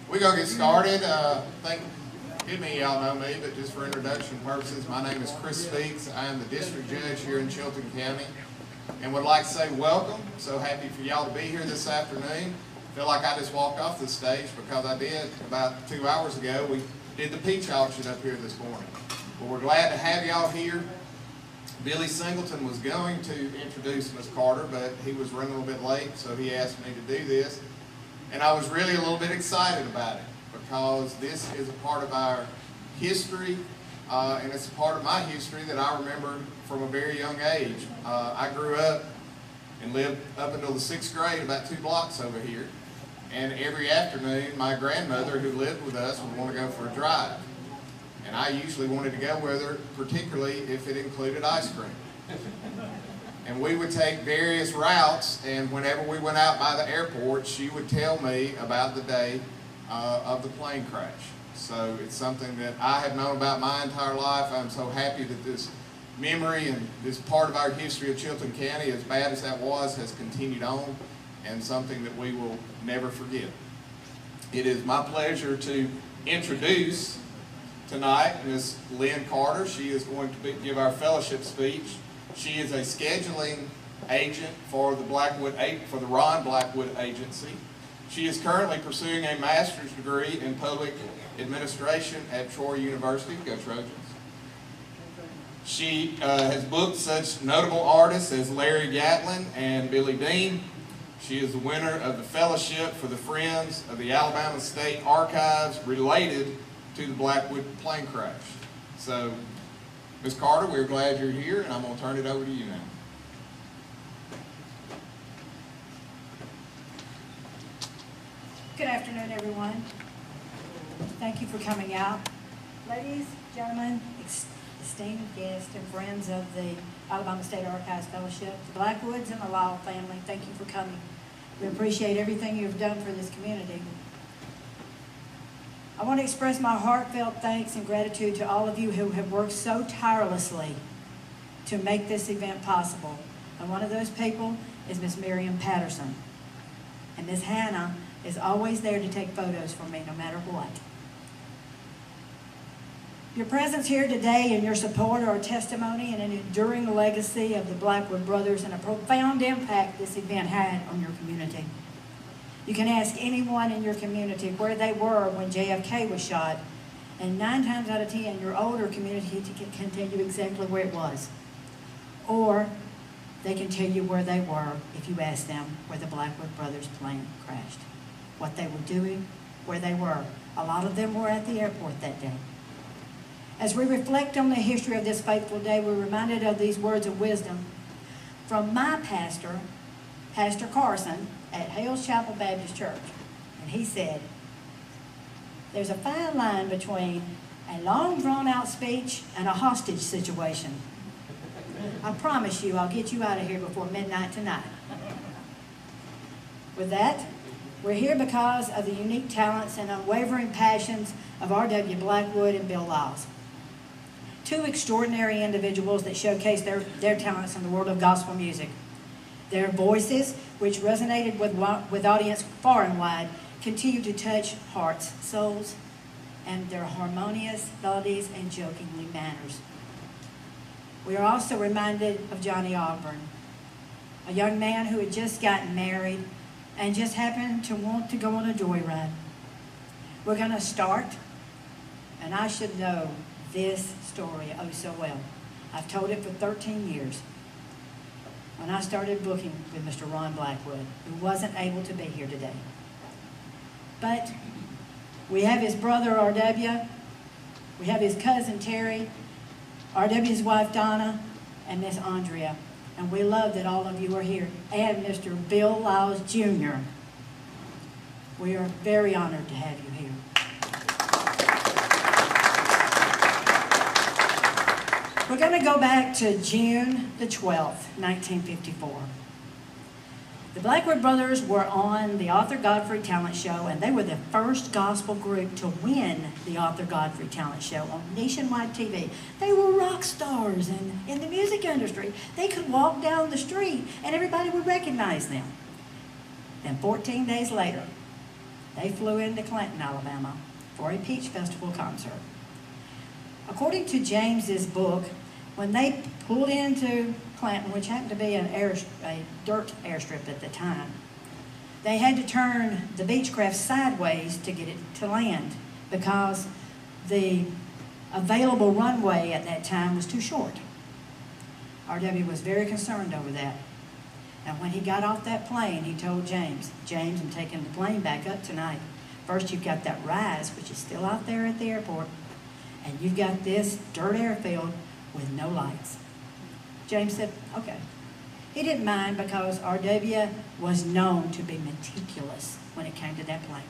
We're going to get started. Y'all know me, but just for introduction purposes, my name is Chris Speaks. I am the district judge here in Chilton County and would like to say welcome. So happy for y'all to be here this afternoon. Feel like I just walked off the stage because I did about 2 hours ago. We did the peach auction up here this morning. But we're glad to have y'all here. Billy Singleton was going to introduce Miss Carter, but he was running a little bit late, so he asked me to do this. And I was really a little bit excited about it because this is a part of our history, and it's a part of my history that I remember from a very young age. I grew up and lived up until the 6th grade about 2 blocks over here. And every afternoon, my grandmother, who lived with us, would want to go for a drive. And I usually wanted to go with her, particularly if it included ice cream. And we would take various routes, and whenever we went out by the airport, she would tell me about the day of the plane crash. So it's something that I have known about my entire life. I'm so happy that this memory and this part of our history of Chilton County, as bad as that was, has continued on, and something that we will never forget. It is my pleasure to introduce tonight Ms. Lynn Carter. She is going to give our fellowship speech. She is a scheduling agent for the Ron Blackwood Agency. She is currently pursuing a master's degree in public administration at Troy University. Go Trojans. She has booked such notable artists as Larry Gatlin and Billy Dean. She is the winner of the fellowship for the Friends of the Alabama State Archives related to the Blackwood plane crash. So, Ms. Carter, we're glad you're here, and I'm going to turn it over to you now. Good afternoon, everyone. Thank you for coming out. Ladies, gentlemen, esteemed guests, and friends of the Alabama State Archives Fellowship, the Blackwoods and the Lyle family, thank you for coming. We appreciate everything you've done for this community. I want to express my heartfelt thanks and gratitude to all of you who have worked so tirelessly to make this event possible. And one of those people is Miss Miriam Patterson. And Miss Hannah is always there to take photos for me no matter what. Your presence here today and your support are a testimony and an enduring legacy of the Blackwood brothers and a profound impact this event had on your community. You can ask anyone in your community where they were when JFK was shot, and 9 times out of 10, your older community can tell you exactly where it was. Or they can tell you where they were if you ask them where the Blackwood brothers' plane crashed, what they were doing, where they were. A lot of them were at the airport that day. As we reflect on the history of this fateful day, we're reminded of these words of wisdom from my pastor, Pastor Carson, at Hales Chapel Baptist Church. And he said, there's a fine line between a long drawn-out speech and a hostage situation. I promise you I'll get you out of here before midnight tonight. With that, we're here because of the unique talents and unwavering passions of R.W. Blackwood and Bill Lyles. 2 extraordinary individuals that showcase their talents in the world of gospel music. Their voices, which resonated with audience far and wide, continue to touch hearts, souls, and their harmonious melodies and jokingly manners. We are also reminded of Johnny Ogburn, a young man who had just gotten married and just happened to want to go on a joyride. We're going to start, and I should know this story oh so well. I've told it for 13 years. When I started booking with Mr. Ron Blackwood, who wasn't able to be here today. But we have his brother, R.W., we have his cousin, Terry, R.W.'s wife, Donna, and Miss Andrea. And we love that all of you are here. And Mr. Bill Lyles, Jr. We are very honored to have you here. We're going to go back to June the 12th, 1954. The Blackwood brothers were on the Arthur Godfrey Talent Show, and they were the first gospel group to win the Arthur Godfrey Talent Show on nationwide TV. They were rock stars in the music industry. They could walk down the street, and everybody would recognize them. Then 14 days later, They flew into Clinton, Alabama for a Peach Festival concert. According to James's book, when they pulled into Clinton, which happened to be a dirt airstrip at the time, they had to turn the Beechcraft sideways to get it to land because the available runway at that time was too short. R.W. was very concerned over that. And when he got off that plane, he told James, James, I'm taking the plane back up tonight. First, you've got that rise, which is still out there at the airport, and you've got this dirt airfield with no lights. James said, okay. He didn't mind because R.W. was known to be meticulous when it came to that plane.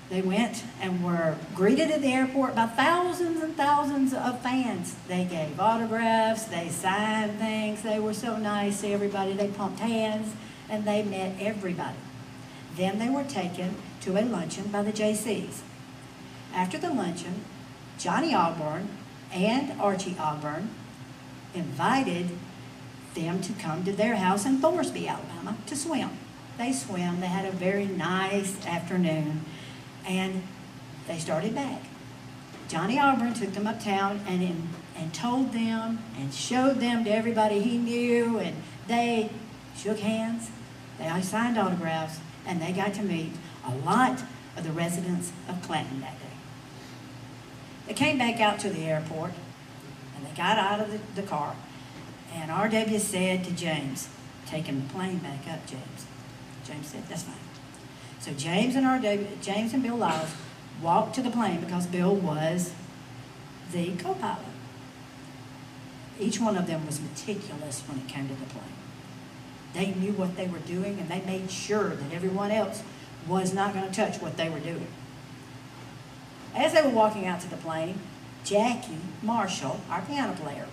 They went and were greeted at the airport by thousands and thousands of fans. They gave autographs, they signed things, they were so nice to everybody. They pumped hands, and they met everybody. Then they were taken to a luncheon by the JCs. After the luncheon, Johnny Osborne and Archie Osborne invited them to come to their house in Thorsby, Alabama, to swim. They swam. They had a very nice afternoon, and they started back. Johnny Osborne took them uptown and told them and showed them to everybody he knew, and they shook hands, they signed autographs, and they got to meet a lot of the residents of Clinton that day. They came back out to the airport, and they got out of the car, and R.W. said to James, taking the plane back up, James. James said, that's fine. So James and Bill Lyles walked to the plane because Bill was the co-pilot. Each one of them was meticulous when it came to the plane. They knew what they were doing, and they made sure that everyone else was not going to touch what they were doing. As they were walking out to the plane, Jackie Marshall, our piano player,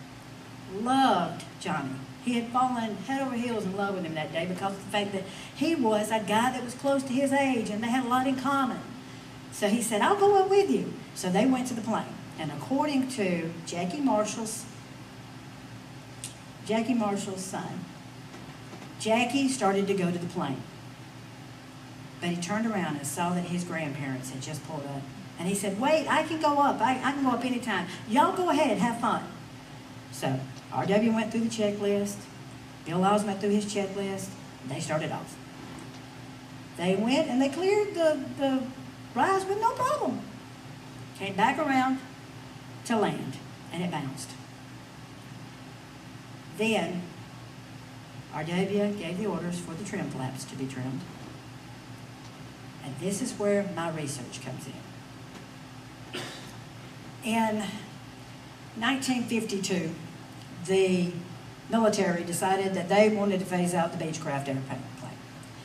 loved Johnny. He had fallen head over heels in love with him that day because of the fact that he was a guy that was close to his age, and they had a lot in common. So he said, I'll go up with you. So they went to the plane. And according to Jackie Marshall's son, Jackie started to go to the plane. But he turned around and saw that his grandparents had just pulled up. And he said, wait, I can go up. I can go up anytime. Y'all go ahead, have fun. So R.W. went through the checklist. Bill Lyles went through his checklist. And they started off. They went and they cleared the rise with no problem. Came back around to land, and it bounced. Then R.W. gave the orders for the trim flaps to be trimmed. And this is where my research comes in. In 1952, the military decided that they wanted to phase out the Beechcraft airplane.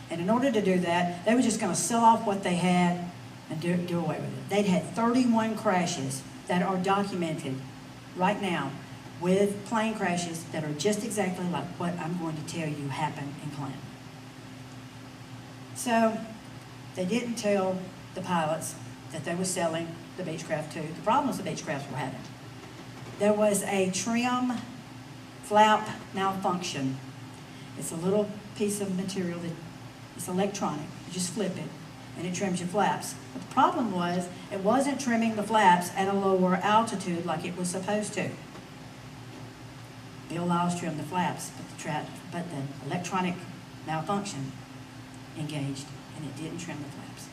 And in order to do that, they were just going to sell off what they had and do away with it. They'd had 31 crashes that are documented right now with plane crashes that are just exactly like what I'm going to tell you happened in Clinton. So they didn't tell the pilots that they were selling the Beechcraft to. The problems the Beechcrafts were having. There was a trim flap malfunction. It's a little piece of material that it's electronic. You just flip it and it trims your flaps. But the problem was it wasn't trimming the flaps at a lower altitude like it was supposed to. Bill Lyles trimmed the flaps, but the electronic malfunction engaged, and it didn't trim the flaps.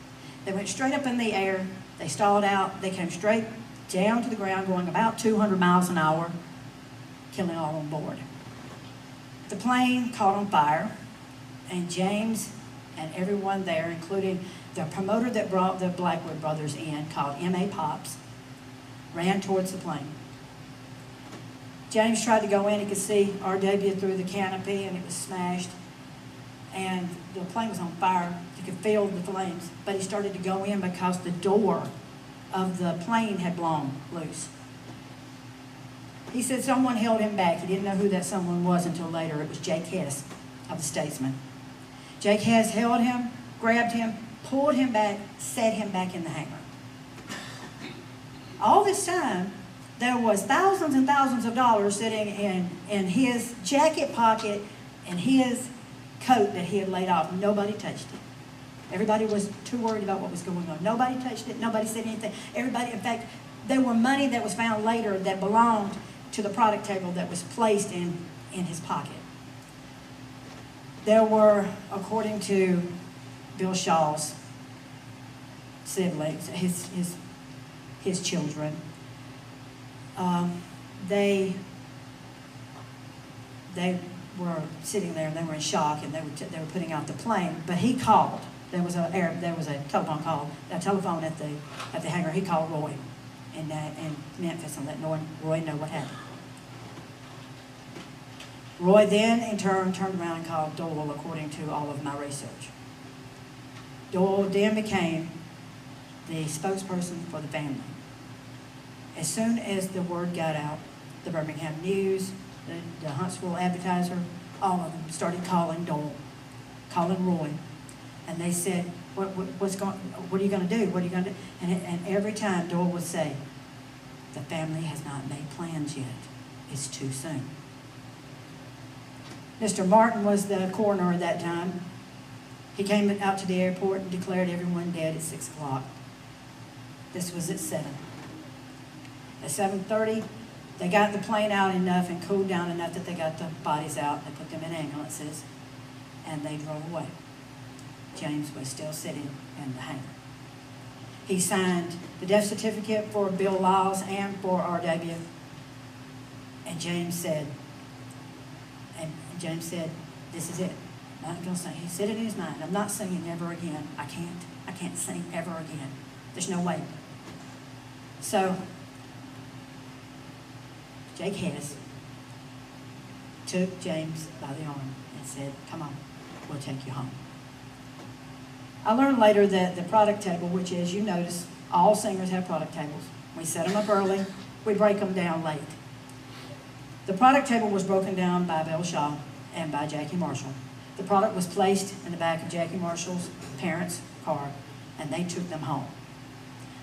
They went straight up in the air, they stalled out, they came straight down to the ground going about 200 miles an hour, killing all on board. The plane caught on fire, and James and everyone there, including the promoter that brought the Blackwood brothers in, called M.A. Pops, ran towards the plane. James tried to go in. He could see R.W. through the canopy, and it was smashed. And the plane was on fire. You could feel the flames. But he started to go in because the door of the plane had blown loose. He said someone held him back. He didn't know who that someone was until later. It was Jake Hess of the Statesman. Jake Hess held him, grabbed him, pulled him back, set him back in the hangar. All this time, there was thousands and thousands of dollars sitting in his jacket pocket and his coat that he had laid off. Nobody touched it. Everybody was too worried about what was going on. Nobody touched it. Nobody said anything. Everybody, in fact, there were money that was found later that belonged to the product table that was placed in his pocket. There were, according to Bill Shaw's siblings, his children, they were sitting there and they were in shock, and they were putting out the plane. But he called. There was a telephone call, a telephone at the hangar. He called Roy in Memphis and let Roy know what happened. Roy then, in turn, turned around and called Doyle, according to all of my research. Doyle then became the spokesperson for the family. As soon as the word got out, the Birmingham News, the Huntsville Advertiser, all of them started calling Doyle, calling Roy, and they said, what are you going to do? What are you going to do? And every time Doyle would say, the family has not made plans yet. It's too soon. Mr. Martin was the coroner at that time. He came out to the airport and declared everyone dead at 6 o'clock. This was at 7. At 7:30, they got the plane out enough and cooled down enough that they got the bodies out. They put them in ambulances, and they drove away. James was still sitting in the hangar. He signed the death certificate for Bill Lyles and for R.W. And James said, this is it. I'm not going to sing. He said it in his mind, I'm not singing ever again. I can't sing ever again. There's no way. So, Jake Hess took James by the arm and said, come on, we'll take you home. I learned later that the product table, which, as you notice, all singers have product tables. We set them up early. We break them down late. The product table was broken down by Bill Shaw and by Jackie Marshall. The product was placed in the back of Jackie Marshall's parents' car, and they took them home.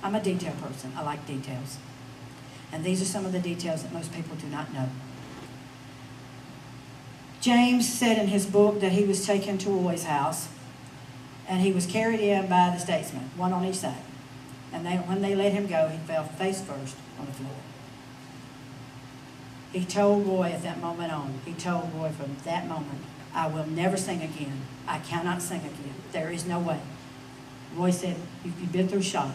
I'm a detail person. I like details. And these are some of the details that most people do not know. James said in his book that he was taken to Roy's house, and he was carried in by the statesman, one on each side. And when they let him go, he fell face first on the floor. He told Roy at that moment on, from that moment, I will never sing again. I cannot sing again. There is no way. Roy said, you've been through shock,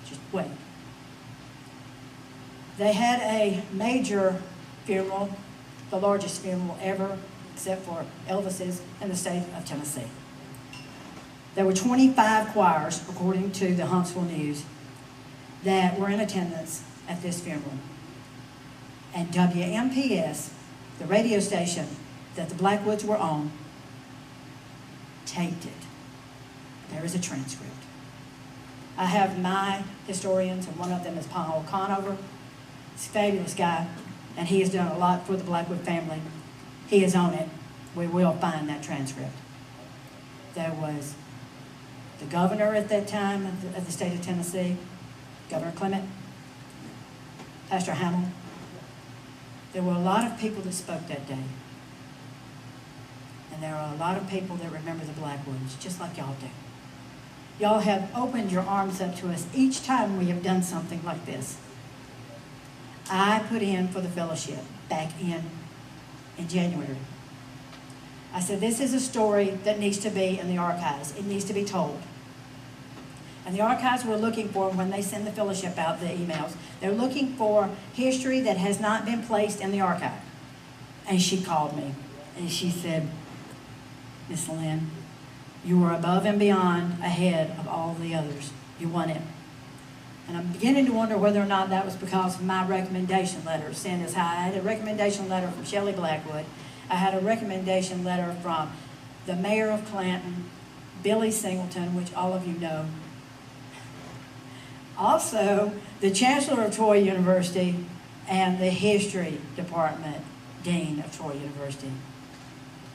just wait. They had a major funeral, the largest funeral ever, except for Elvis's, in the state of Tennessee. There were 25 choirs, according to the Huntsville News, that were in attendance at this funeral. And WMPS, the radio station that the Blackwoods were on, taped it. There is a transcript. I have my historians, and one of them is Paul Conover. He's a fabulous guy, and he has done a lot for the Blackwood family. He is on it. We will find that transcript. There was the governor at that time of the state of Tennessee, Governor Clement, Pastor Hamill. There were a lot of people that spoke that day. And there are a lot of people that remember the Blackwoods, just like y'all do. Y'all have opened your arms up to us each time we have done something like this. I put in for the fellowship back in January. I said, this is a story that needs to be in the archives. It needs to be told. And the archives were looking for, when they send the fellowship out, the emails, they're looking for history that has not been placed in the archive. And she called me, and she said, Miss Lynn, you were above and beyond ahead of all the others. You won it. And I'm beginning to wonder whether or not that was because of my recommendation letter sent as high. I had a recommendation letter from Shelley Blackwood. I had a recommendation letter from the mayor of Clanton, Billy Singleton, which all of you know. Also, the chancellor of Troy University and the history department dean of Troy University.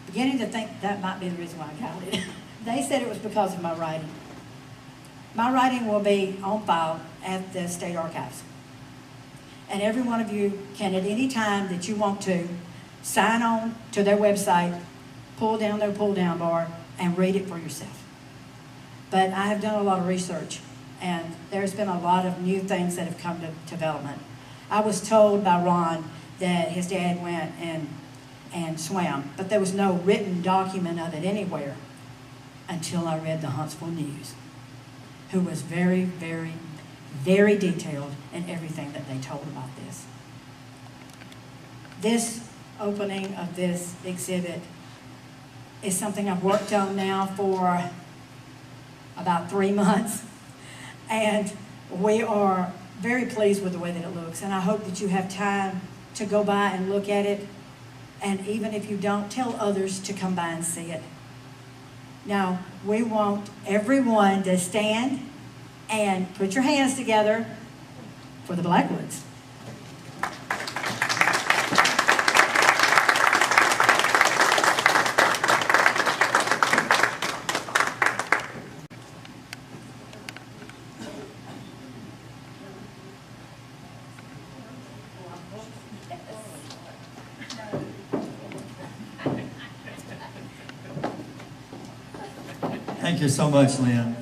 Beginning to think that might be the reason why I got it. They said it was because of my writing. My writing will be on file at the state archives. And every one of you can, at any time that you want to, sign on to their website, pull down their pull-down bar, and read it for yourself. but I have done a lot of research, and there's been a lot of new things that have come to development. I was told by Ron that his dad went and swam, but there was no written document of it anywhere until I read the Huntsville News, who was very, very, very detailed in everything that they told about this. This opening of this exhibit is something I've worked on now for about 3 months, and we are very pleased with the way that it looks, and I hope that you have time to go by and look at it, and even if you don't, tell others to come by and see it. Now, we want everyone to stand and put your hands together for the Blackwoods. Thank you so much, Lynn.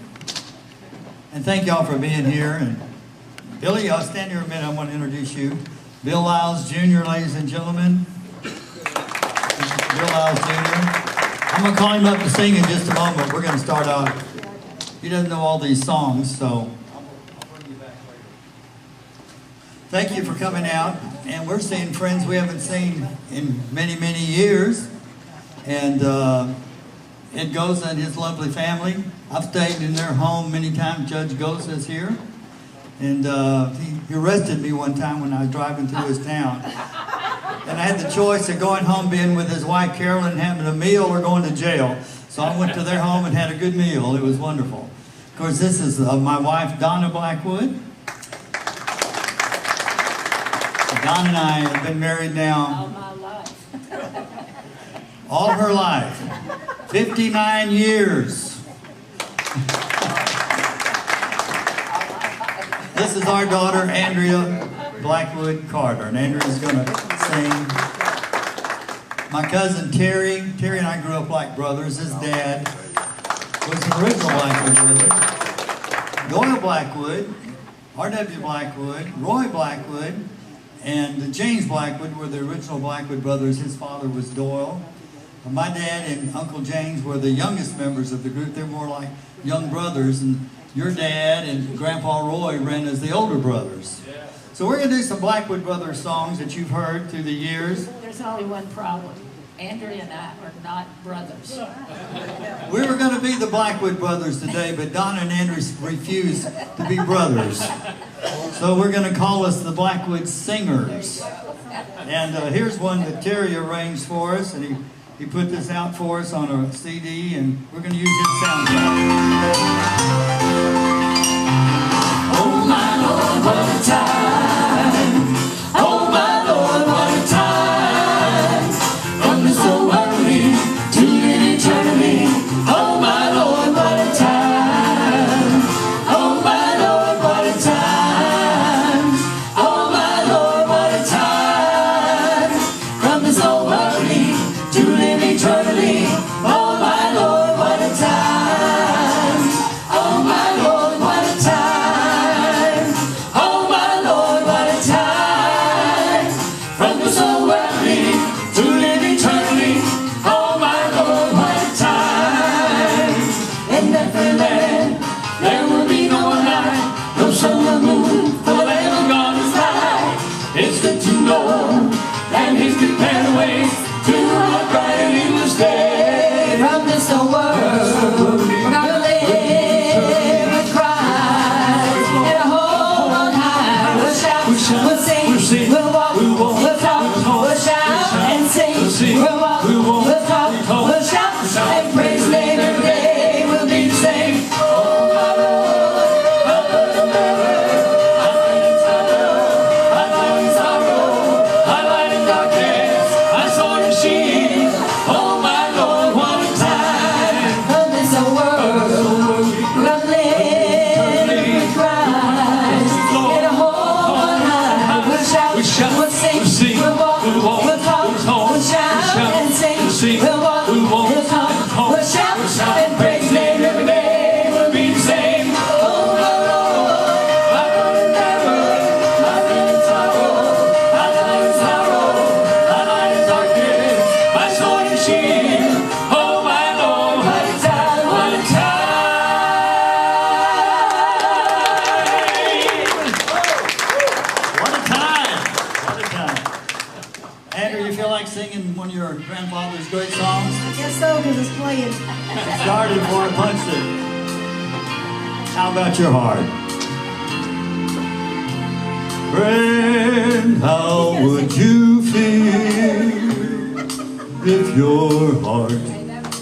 And thank y'all for being here. And Billy, I'll stand here a minute. I want to introduce you. Bill Lyles Jr., ladies and gentlemen. Bill Lyles Jr. I'm going to call him up to sing in just a moment. We're going to start off. He doesn't know all these songs, so I'll bring you back later. Thank you for coming out. And we're seeing friends we haven't seen in many, many years. And Ed Goza and his lovely family. I've stayed in their home many times. Judge Goza is here. And he arrested me one time when I was driving through his town. And I had the choice of going home, being with his wife Carolyn, having a meal, or going to jail. So I went to their home and had a good meal. It was wonderful. Of course, this is my wife, Donna Blackwood. Donna and I have been married now All my life. all her life. 59 years. This is our daughter, Andrea Blackwood Carter. And Andrea's going to sing. My cousin, Terry. Terry and I grew up like brothers. His dad was the original Blackwood brother. Doyle Blackwood, R.W. Blackwood, Roy Blackwood, and James Blackwood were the original Blackwood brothers. His father was Doyle. My dad and Uncle James were the youngest members of the group. They're more like young brothers, and your dad and Grandpa Roy ran as the older brothers. Yeah. So we're going to do some Blackwood Brothers songs that you've heard through the years. There's only one problem. Andrea and I are not brothers. We were going to be the Blackwood Brothers today, but Donna and Andrew refused to be brothers. So we're going to call us the Blackwood Singers. And here's one that Terry arranged for us, and he put this out for us on a CD, and we're going to use his soundtrack. Oh my Lord, what a time! Oh my Lord, what a time! From this old worldly to eternity. Oh my Lord, what a time! Oh my Lord, what a time! Oh my Lord, what a time! From this old worldly to live eternally. Oh my Lord, what a time! started before I punched it. How about your heart? Friend, how would you feel if your heart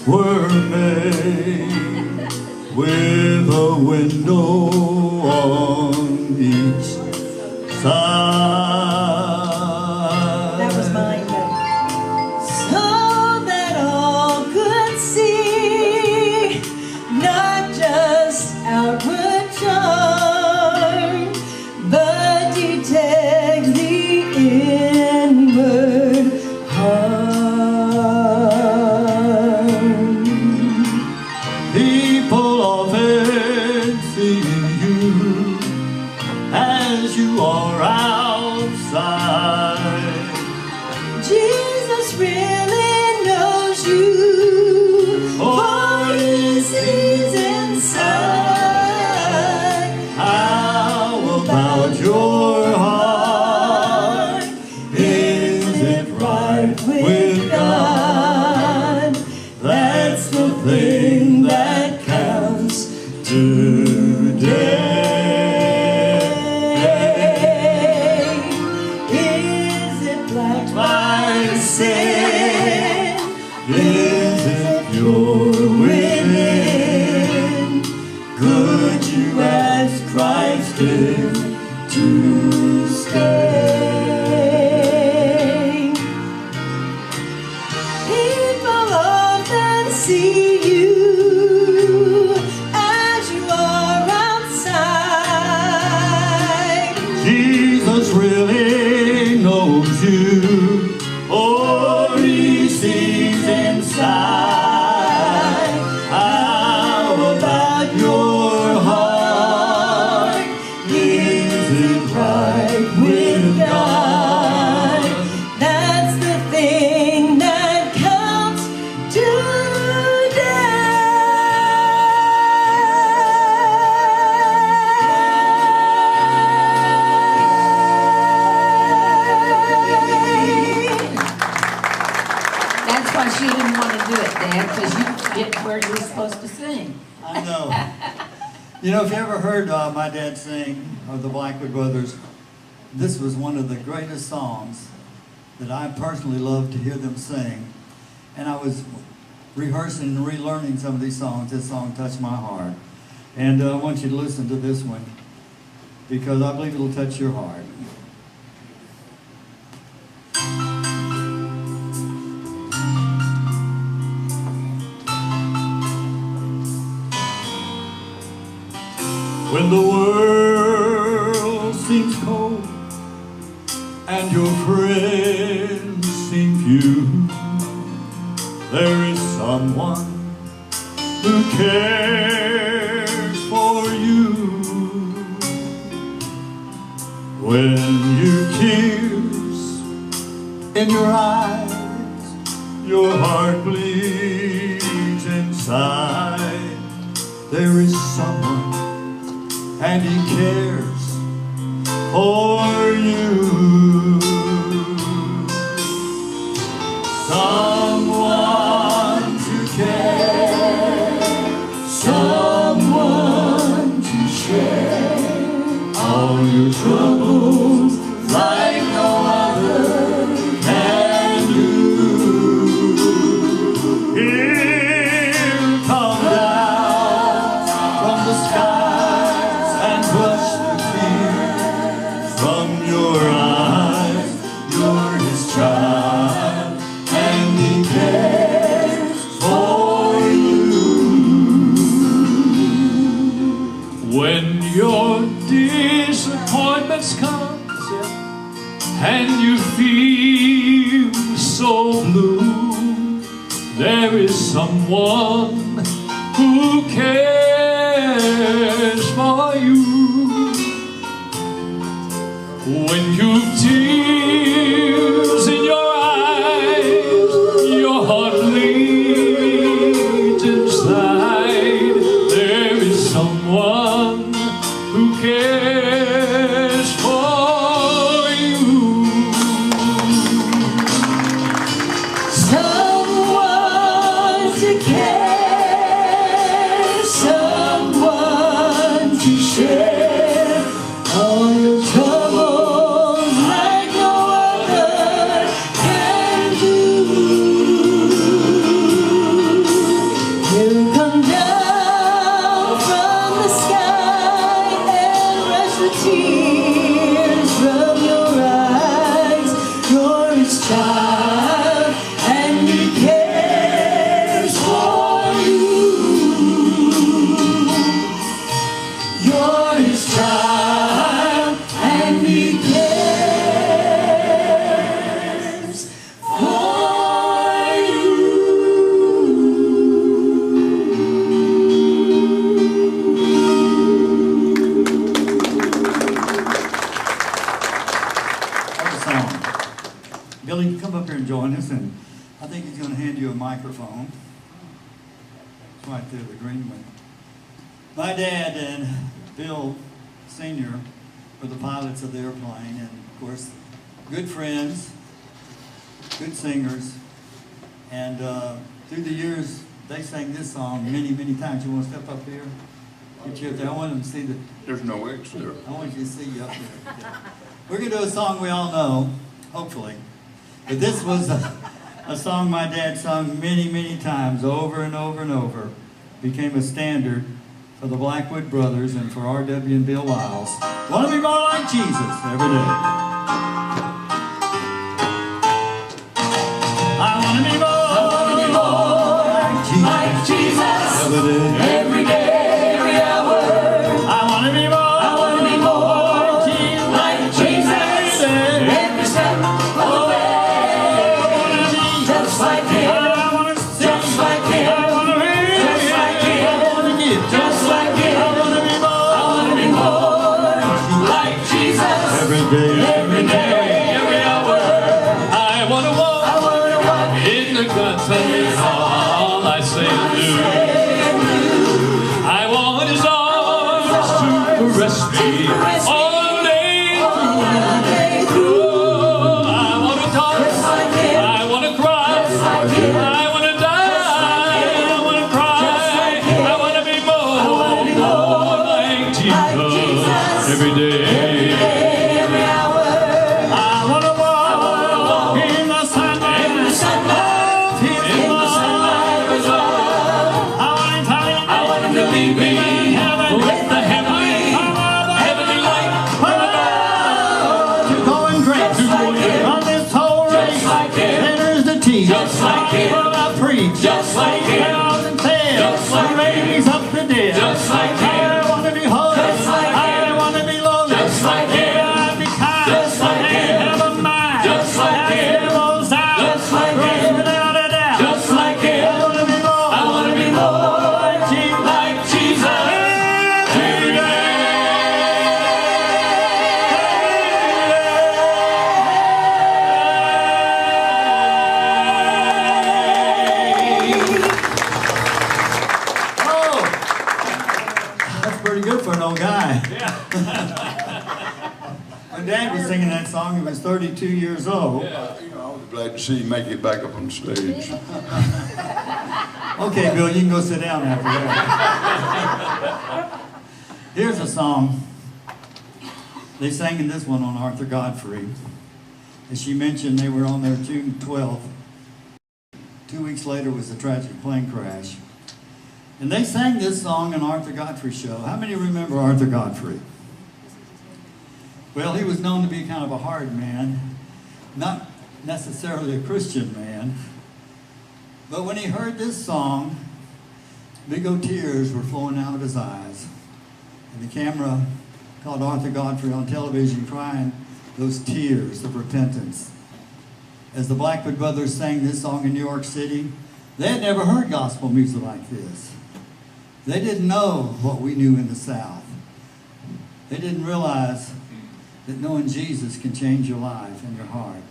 were made with a window on each side? That was mine, but So that all could see, not just outward charm, but detect the inward heart. People often see you as you are outside. Jesus really knows you, for he sees inside. How about your heart? Is it right with God? That's the thing that counts today. Is it black My sin, is it your within? Could you ask Christ in to stay? People often see you as you are outside. Jesus really knows you, or he sees inside. How about your heart? Is it right with God? That's the thing that counts today. That's why she didn't want to do it, Dad, because you get where you were supposed to sing. I know. You know, if you ever heard my dad sing, or the Blackwood Brothers, this was one of the greatest songs that I personally love to hear them sing. And I was rehearsing and relearning some of these songs. This song touched my heart. And I want you to listen to this one, because I believe it'll touch your heart. When the world seems cold and your friends seem few, there is someone who cares for you. When you tears in your eyes, your heart bleeds inside, there is someone, and he cares for you. Someone to care, someone to share all your troubles like no other can do. He'll come down from the skies and brush the tears from your eyes. You're his child, and he cares for you. When your disappointments come and you feel so blue, there is someone who cares for you. When you've tears in your eyes, your heart bleeds inside, there is someone who cares for you. Someone to care, share all your troubles like no other can do. You come down from the sky and brush the tears from your eyes. You're his child and he cares for you. You're his child and he cares for you. What a song. Billy, come up here and join us, and I think he's going to hand you a microphone. It's right there, the green one. My dad and Bill Sr. were the pilots of the airplane, and of course, good friends, good singers, and through the years, they sang this song many, many times. You want to step up here? Get you up there. I want them to see the. There's no extra. I want you to see you up there. Yeah. We're going to do a song we all know, hopefully. But this was a song my dad sung many, many times, over and over and over. Became a standard for the Blackwood brothers and for R.W. and Bill Wiles. Want to be more like Jesus every day. I want to be more like Jesus every day. Every day, every hour. I want to be more Like Jesus, every step of the way. Just like him, just like him, just like him, just like him. I wanna be more like Jesus. every day. Every day, every hour. I wanna walk I wanna walk in the confidence all I say and do. I want his arms to caress me all day through. I wanna talk, I wanna cry, I wanna die, I wanna cry, I wanna be more like Jesus every day. every hour. I want to walk in the sunlight of His love. I want Him to lead me with the heavenly light. To go and grace on this whole race. Sinners to teach. Just like Him. Will I preach. Just like Him. Wells and tales. Just like Him. Raise up the dead. Just like Him. I want to be holy. Just like Him. I want to be lowly. Just like Him. I be kind. Just like Him. And have a mind. Just like As Him. devils out. Just like Praise Him. without a doubt. Just like Him. I want to be more. I wanna be more like Jesus. like Jesus. Every day. Oh, that's pretty good for an old guy. When Dad was singing that song, he was 32 years old. You know, I was glad to see you make it back up on stage. Okay, Bill, you can go sit down after that. Here's a song. They sang in this one on Arthur Godfrey. As she mentioned, they were on there June 12th. 2 weeks later was a tragic plane crash. And they sang this song on Arthur Godfrey's show. How many remember Arthur Godfrey? Well, he was known to be kind of a hard man, not necessarily a Christian man. But when he heard this song, big old tears were flowing out of his eyes. And the camera caught Arthur Godfrey on television crying those tears of repentance. As the Blackwood brothers sang this song in New York City, they had never heard gospel music like this. They didn't know what we knew in the South. They didn't realize that knowing Jesus can change your life and your heart.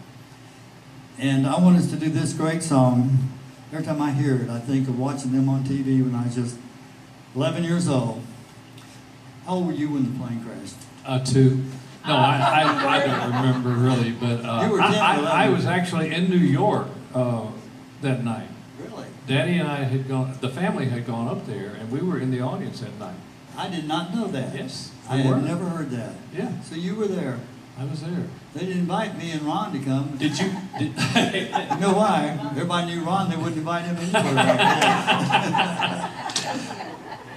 And I want us to do this great song. Every time I hear it, I think of watching them on TV when I was just 11 years old. How old were you when the plane crashed? 2. No, I don't remember really, but You were 10 or 11. I was actually in New York that night. Really? Daddy and I had gone, the family had gone up there, and we were in the audience that night. I did not know that. Yes, I we had were. never heard that. Yeah, So you were there. I was there. They didn't invite me and Ron to come. Did you? You know why? Everybody knew Ron, they wouldn't invite him anywhere back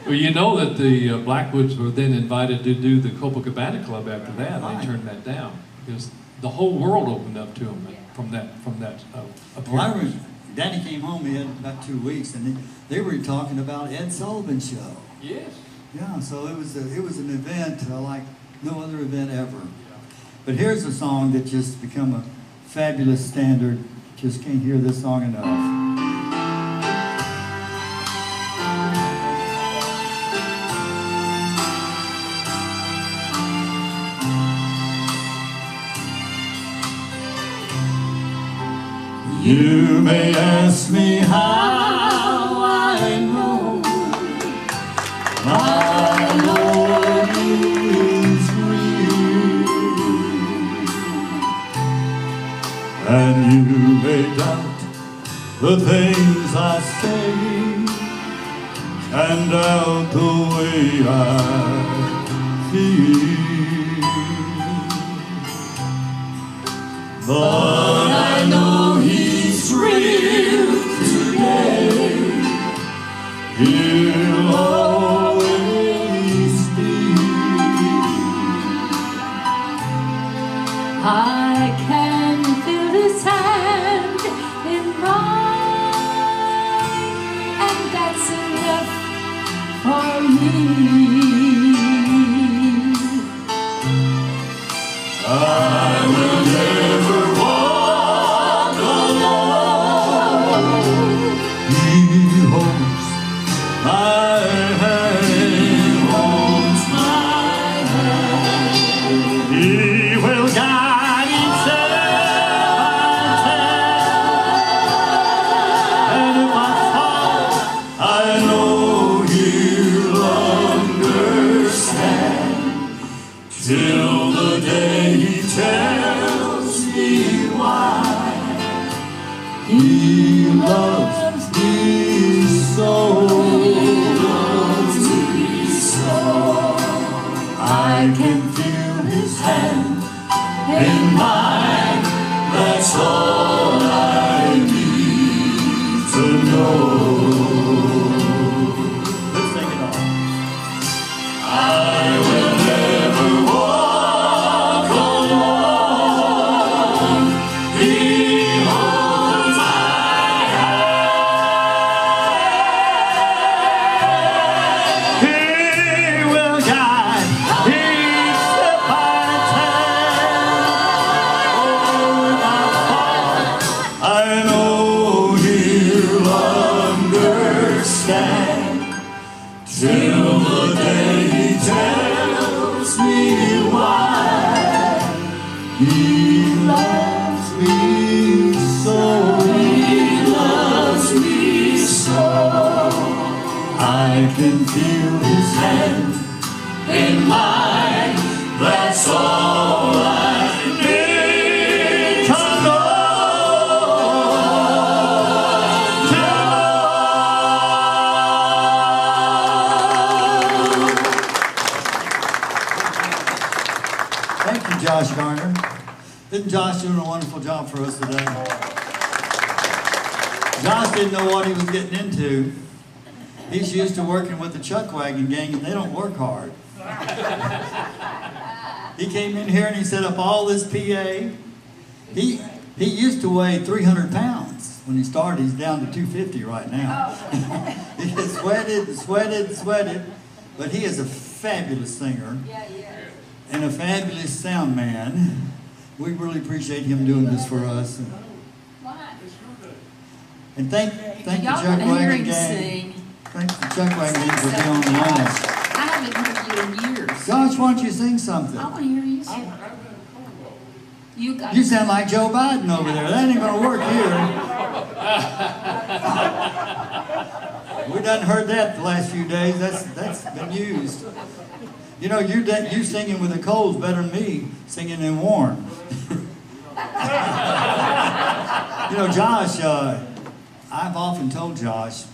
Well, you know that the Blackwoods were then invited to do the Copacabana Club after that. Right. They turned that down because the whole world opened up to them from that Well, appearance. Danny came home, he had about 2 weeks, and they were talking about Ed Sullivan's show. Yes. Yeah, so it was an event like no other event ever. But here's a song that just become a fabulous standard. Just can't hear this song enough. You may ask me how I know my Lord is real, and you may doubt the things I say, and doubt the way I feel, but I know He's real today. He'll always be. I can feel His hand in mine, and that's enough for me. I will never walk alone. He holds my hand, holds my hand. He will guide each step I take. And if I fall, I know He'll understand. Till the day He tells me why He loves me so, loves me so. I can feel His hand in mine. That's all I need to know. Let's take it off. I will never walk alone. He holds my hand. He will guide each step I take. Oh, I know He'll understand. Till the day He tells me why He loves me so. He loves me so. I can feel His hand in mine. That's all I need to know. Thank you, Josh Garner. Isn't Josh doing a wonderful job for us today? Josh didn't know what he was getting into. He's used to working with the Chuck Wagon gang, and they don't work hard. He came in here and he set up all this PA. He used to weigh 300 pounds. When he started, he's down to 250 right now. He gets sweated, but he is a fabulous singer and a fabulous sound man. We really appreciate him doing this for us. And thank the Y'all Chuck want to hear Wagon him gang. sing? Thank the Chuck Wagon gang for being on the line. I haven't heard you in years. Josh, why don't you sing something? I want to hear you sing. You got You sound like Joe Biden over there. That ain't gonna work here. We done heard that the last few days. That's been used. You know, you singing with the cold's better than me singing in warm. You know, Josh, I've often told Josh,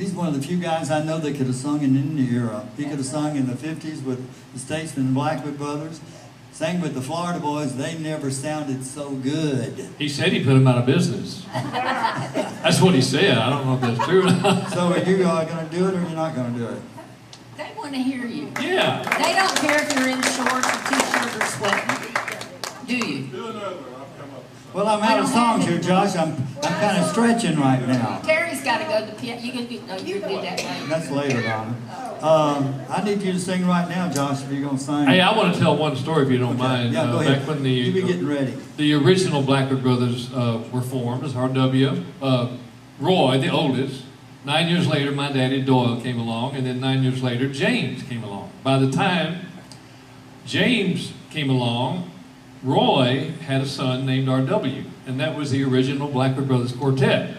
He's one of the few guys I know that could have sung in any era. He could have sung in the 50s with the Statesmen and Blackwood Brothers. Sang with the Florida Boys. They never sounded so good. He said he put him out of business. That's what he said. I don't know if that's true or not. So are you going to do it or you're not going to do it? They want to hear you. Yeah. They don't care if you're in shorts or t-shirt or sweater. Do you? Well, I'm out of songs here, Josh. I'm kind of stretching right now. Terry's got to go to the piano. You can do, no, you can do that later. That's later, Donna. I need you to sing right now, Josh, if you're going to sing. Hey, I want to tell one story if you don't mind. Yeah, go ahead. Back when You be getting ready. the original Blackwood Brothers were formed as RW. Roy, the oldest. 9 years later, my daddy Doyle came along, and then 9 years later, James came along. By the time James came along, Roy had a son named RW, and that was the original Blackwood Brothers Quartet.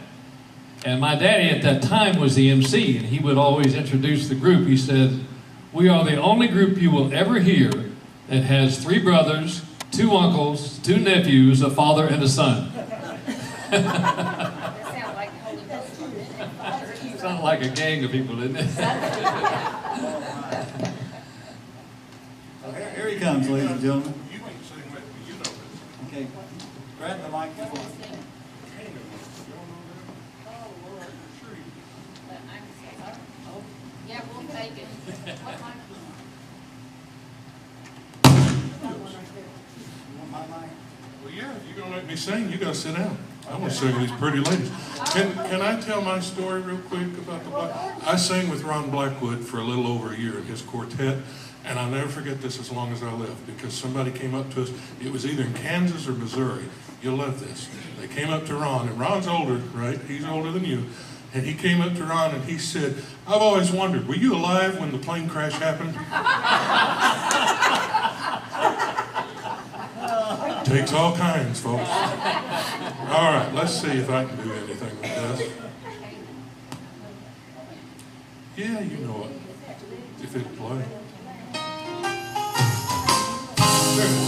And my daddy at that time was the MC, and he would always introduce the group. He said, "We are the only group you will ever hear that has 3 brothers, 2 uncles, 2 nephews, a father, and a son." Sounds like a gang of people, doesn't it? Here he comes, ladies and gentlemen. Okay, grab the microphone. Yeah, we'll take it. Well, yeah, if you're gonna let me sing, you gotta sit down. I want to sing with these pretty ladies. Can I tell my story real quick about the Black? I sang with Ron Blackwood for a little over a year in his quartet, and I'll never forget this as long as I live, because somebody came up to us. It was either in Kansas or Missouri. You'll love this. They came up to Ron, and Ron's older, right? He's older than you. And he came up to Ron and he said, "I've always wondered, were you alive when the plane crash happened?" Takes all kinds, folks. All right, let's see if I can do anything with this. Yeah, you know it. If it'll play. There it is.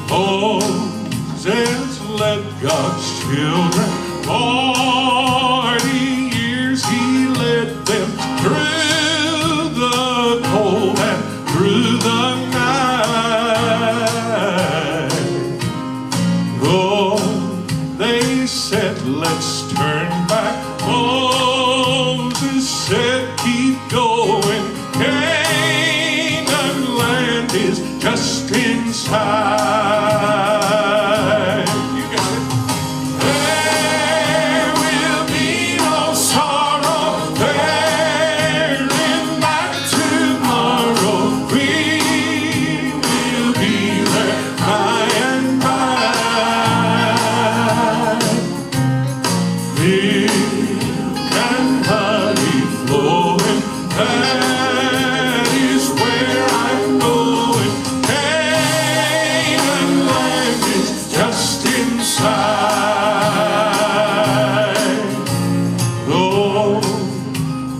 Moses led God's children 40 years. He led them through the cold and through the night. Oh, they said, "Let's turn back." Moses said, "Keep going. Canaan land is just inside." You got it. There will be no sorrow there in my tomorrow. We will be there by and by. Milk and honey flowing, that is where I'm going. Canaan land is just inside. Though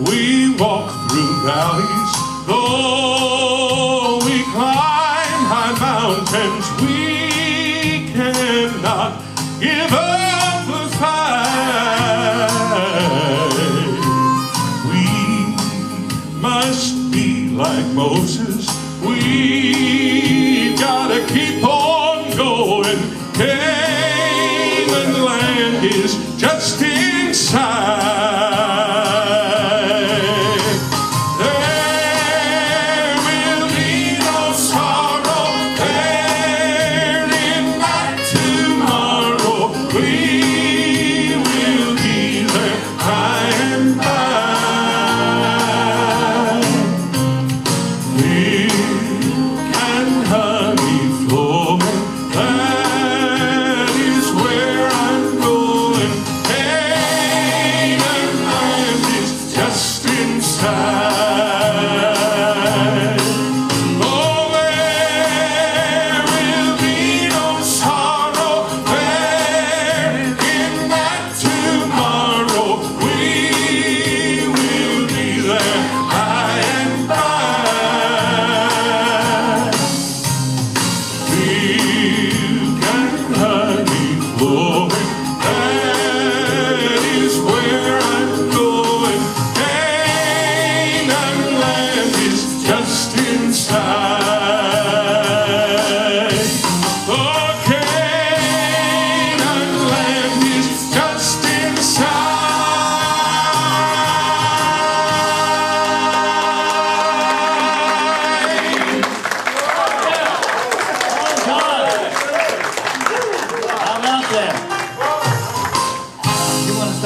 we walk through valleys, though we climb high mountains, we cannot give up the fight. We must be like Moses. We've got to keep on going. Canaan land is just inside. There will be no sorrow there in my tomorrow. We will be there by and by. Milk and honey flowing, that is where I'm going.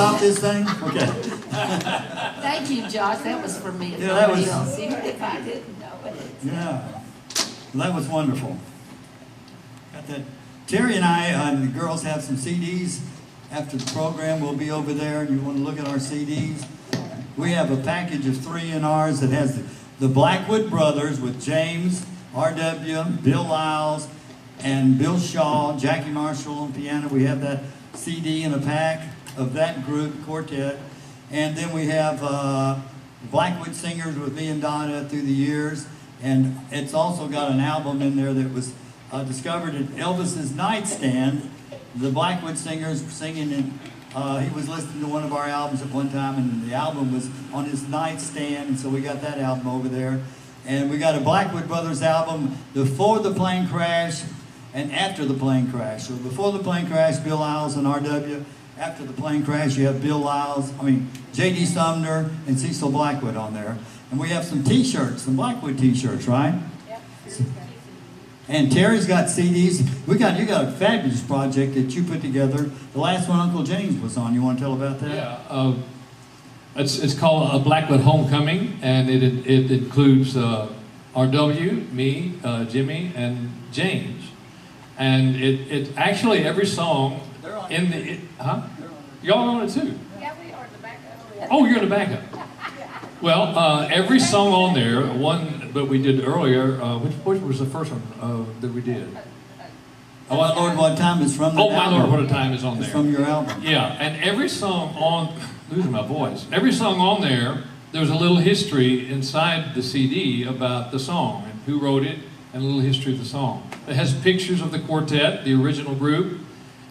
stop this thing? Okay. Thank you, Josh. That was for me. Yeah, that was- else, even if I didn't know it. Yeah. Well, that was wonderful. Got that. Terry and I, and the girls have some CDs. After the program, we'll be over there, and you want to look at our CDs. We have a package of 3 in ours that has the Blackwood Brothers with James, R.W., Bill Lyles, and Bill Shaw, Jackie Marshall on piano. We have that CD in a pack of that group, quartet. And then we have Blackwood singers with me and Donna through the years. And it's also got an album in there that was discovered at Elvis's nightstand. The Blackwood singers singing, and he was listening to one of our albums at one time, and the album was on his nightstand, and so we got that album over there. And we got a Blackwood Brothers album before the plane crash and after the plane crash. So before the plane crash, Bill Lyles and R.W. After the plane crash, you have Bill Lyles, J.D. Sumner and Cecil Blackwood on there. And we have some T-shirts, some Blackwood T-shirts, right? Yep. And Terry's got CDs. You got a fabulous project that you put together. The last one Uncle James was on. You want to tell about that? Yeah, it's called a Blackwood Homecoming, and it includes R.W., me, Jimmy, and James. And it actually every song in the y'all on it too. Yeah, we are the backup. Oh, you're the backup. Well, every song on there, one that we did earlier, which was the first one that we did? Oh, My Lord, What Time is from the Oh, My album. Lord, What a Time is on It's there. from your album. Yeah, and every song on, losing my voice, every song on there, there's a little history inside the CD about the song, and who wrote it, and a little history of the song. It has pictures of the quartet, the original group,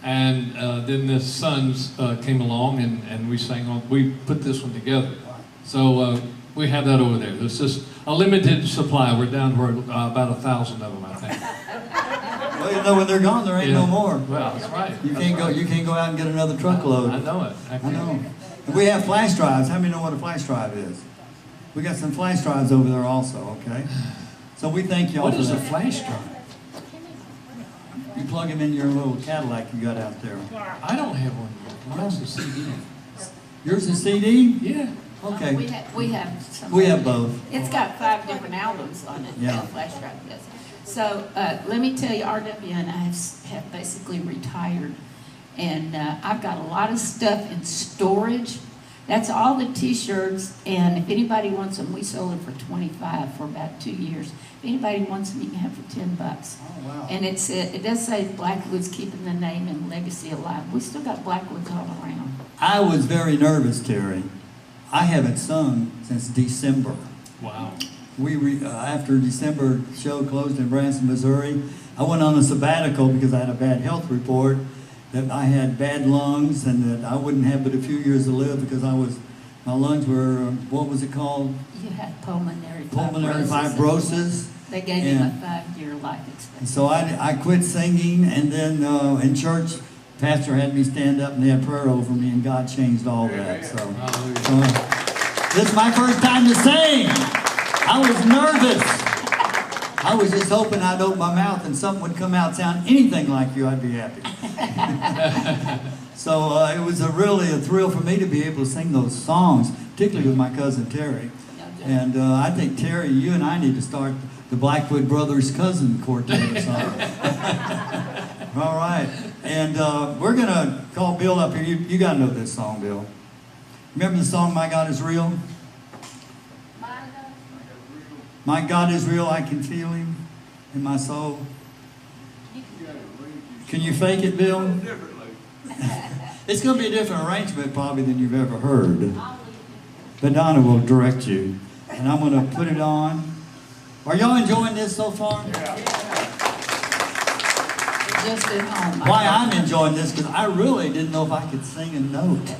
and then the Sons came along, and we put this one together. So we have that over there. There's just a limited supply. We're down to about 1,000 of them, I think. Well, you know, when they're gone, there ain't no more. Well, that's right. You can't go out and get another truckload. I know it. I know. And we have flash drives. How many know what a flash drive is? We got some flash drives over there also, okay? So we thank y'all What for is a that. flash drive? You plug them in your little Cadillac you got out there. I don't have one. Mine's a CD. Yours is CD? Yeah. Okay. We have some. We have both. It's got 5 different albums on it. Yeah. The flash drive does. So let me tell you, R.W. and I have basically retired, and I've got a lot of stuff in storage. That's all the T-shirts, and if anybody wants them, we sold them for $25 for about 2 years. If anybody wants them, you can have for $10. Oh, wow. And it does say Blackwood's keeping the name and legacy alive. We still got Blackwoods all around. I was very nervous, Terry. I haven't sung since December. Wow. After December show closed in Branson, Missouri, I went on a sabbatical because I had a bad health report that I had bad lungs and that I wouldn't have but a few years to live because my lungs were, what was it called? You had pulmonary fibrosis. They gave him a 5-year life expectancy. And so I quit singing, and then in church, pastor had me stand up and they had prayer over me, and God changed all that. So this is my first time to sing. I was nervous. I was just hoping I'd open my mouth and something would come out sound anything like you. I'd be happy. So it was really a thrill for me to be able to sing those songs, particularly with my cousin Terry. And I think, Terry, you and I need to start the Blackwood Brothers Cousin Quartet or something. All right. And we're going to call Bill up here. You got to know this song, Bill. Remember the song, My God is Real? My God is real. I can feel him in my soul. Can you fake it, Bill? It's going to be a different arrangement probably than you've ever heard. But Donna will direct you. And I'm going to put it on. Are y'all enjoying this so far? Just at home. Why I'm enjoying this, because I really didn't know if I could sing a note.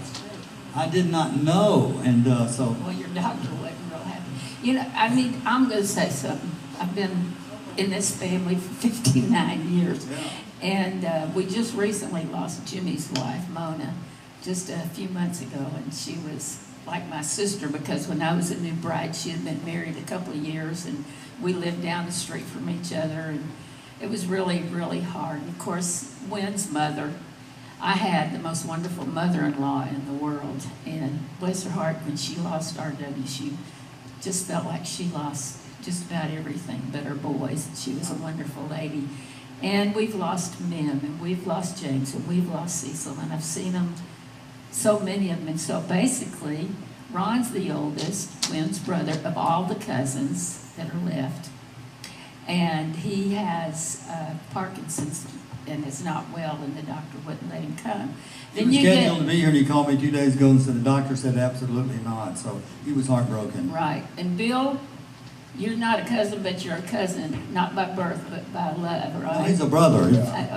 I did not know. And so... Well, your doctor wasn't real happy. You know, I mean, I'm going to say something. I've been in this family for 59 years. Yeah. And we just recently lost Jimmy's wife, Mona, just a few months ago. And she was like my sister because when I was a new bride, she had been married a couple of years. And we lived down the street from each other. And it was really, really hard. And of course, Wynn's mother, I had the most wonderful mother-in-law in the world, and bless her heart, when she lost R.W., she just felt like she lost just about everything but her boys. She was a wonderful lady. And we've lost men, and we've lost James, and we've lost Cecil, and I've seen them, so many of them. And so basically, Ron's the oldest, twins brother of all the cousins that are left. And he has Parkinson's and is not well, and the doctor wouldn't let him come. He was scheduled to be here, and he called me 2 days ago and said the doctor said absolutely not. So he was heartbroken. Right. And Bill, you're not a cousin, but you're a cousin, not by birth, but by love, right? Well, he's a brother.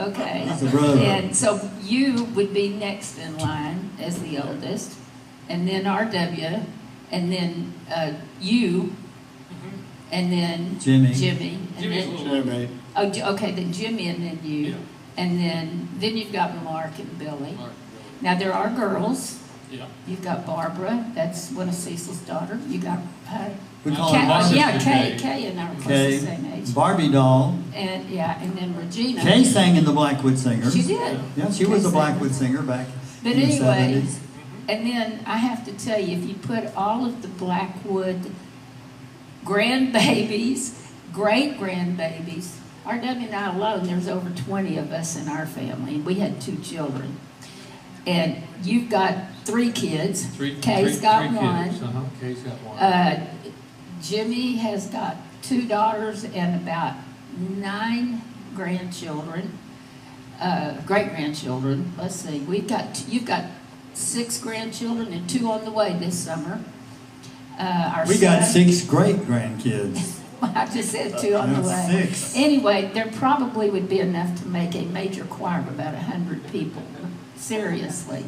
Okay. He's a brother. And so you would be next in line as the oldest, and then R.W., and then you, and then Jimmy. and Jimmy's then, a little older. okay, then Jimmy, and then you, Yeah. and then you've got Mark and Billy. Mark, Now there are girls. Yeah. You've got Barbara, that's one of Cecil's daughter. You got We call Kay, her Barbie. yeah, Kay and I are close to the same age. Barbie doll. And yeah, and then Regina. Kay sang in the Blackwood Singers. She did. Yeah, she was a Blackwood singer back But in the anyway, 70s. and then I have to tell you, if you put all of the Blackwood grandbabies, great-grandbabies, R.W. and I alone, there's over 20 of us in our family. We had 2 children. And you've got 3 kids. Kay's got one. Kay's got one. Jimmy has got 2 daughters and about 9 grandchildren, great-grandchildren. Let's see, you've got 6 grandchildren and 2 on the way this summer. We got 6 great-grandkids. I just said 2 on the That's way. 6. Anyway, there probably would be enough to make a major choir of about 100 people, seriously.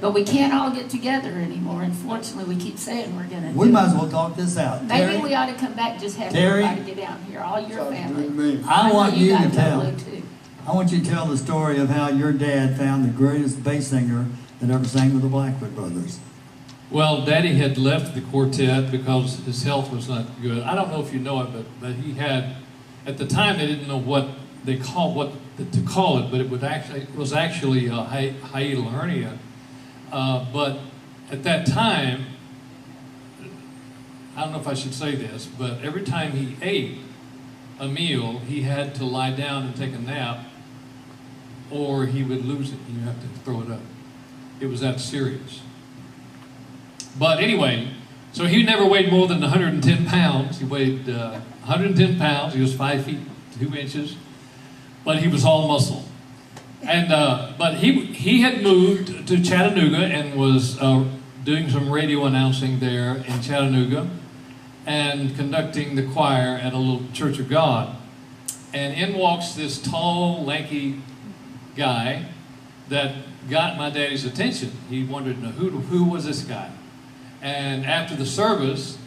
But we can't all get together anymore. Unfortunately, we keep saying we're going to do We might it. as well talk this out. Maybe Terry, we ought to come back and just have Terry? everybody get down here, all your family. I want know you to guys tell. love Blue, too. I want you to tell the story of how your dad found the greatest bass singer that ever sang with the Blackwood Brothers. Well, Daddy had left the quartet because his health was not good. I don't know if you know it, but he had, at the time they didn't know what they called to call it, but it was actually a hiatal hernia. But at that time, I don't know if I should say this, but every time he ate a meal, he had to lie down and take a nap, or he would lose it. You have to throw it up. It was that serious. But anyway, so he never weighed more than 110 pounds. He weighed 110 pounds. He was 5 feet 2 inches, but he was all muscle. And but he had moved to Chattanooga and was doing some radio announcing there in Chattanooga and conducting the choir at a little Church of God. And in walks this tall, lanky guy that got my daddy's attention. He wanted to know who was this guy. And after the service,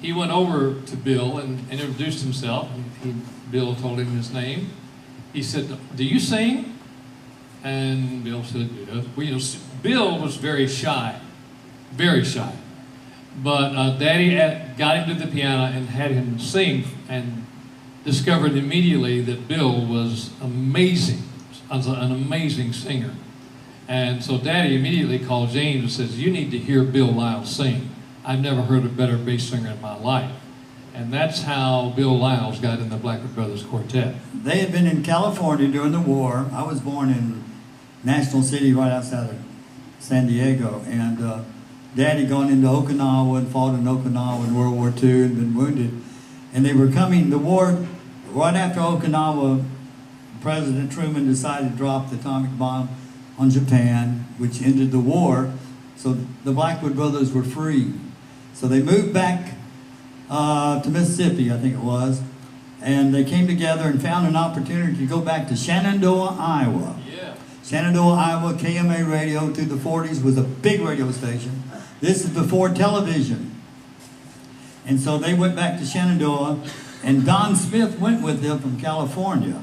he went over to Bill and introduced himself. Bill told him his name. He said, "Do you sing?" And Bill said, "Yes." Well, Bill was very shy, very shy. But Daddy got him to the piano and had him sing, and discovered immediately that Bill was amazing, an amazing singer. And so Daddy immediately called James and says, "You need to hear Bill Lyles sing. I've never heard a better bass singer in my life." And that's how Bill Lyles got in the Blackwood Brothers Quartet. They had been in California during the war. I was born in National City right outside of San Diego. And Daddy gone into Okinawa and fought in Okinawa in World War II and been wounded. And they were coming, the war, right after Okinawa, President Truman decided to drop the atomic bomb on Japan, which ended the war. So the Blackwood Brothers were free. So they moved back to Mississippi, I think it was, and they came together and found an opportunity to go back to Shenandoah, Iowa. Yeah. Shenandoah, Iowa, KMA radio through the 40s was a big radio station. This is before television. And so they went back to Shenandoah, and Don Smith went with them from California.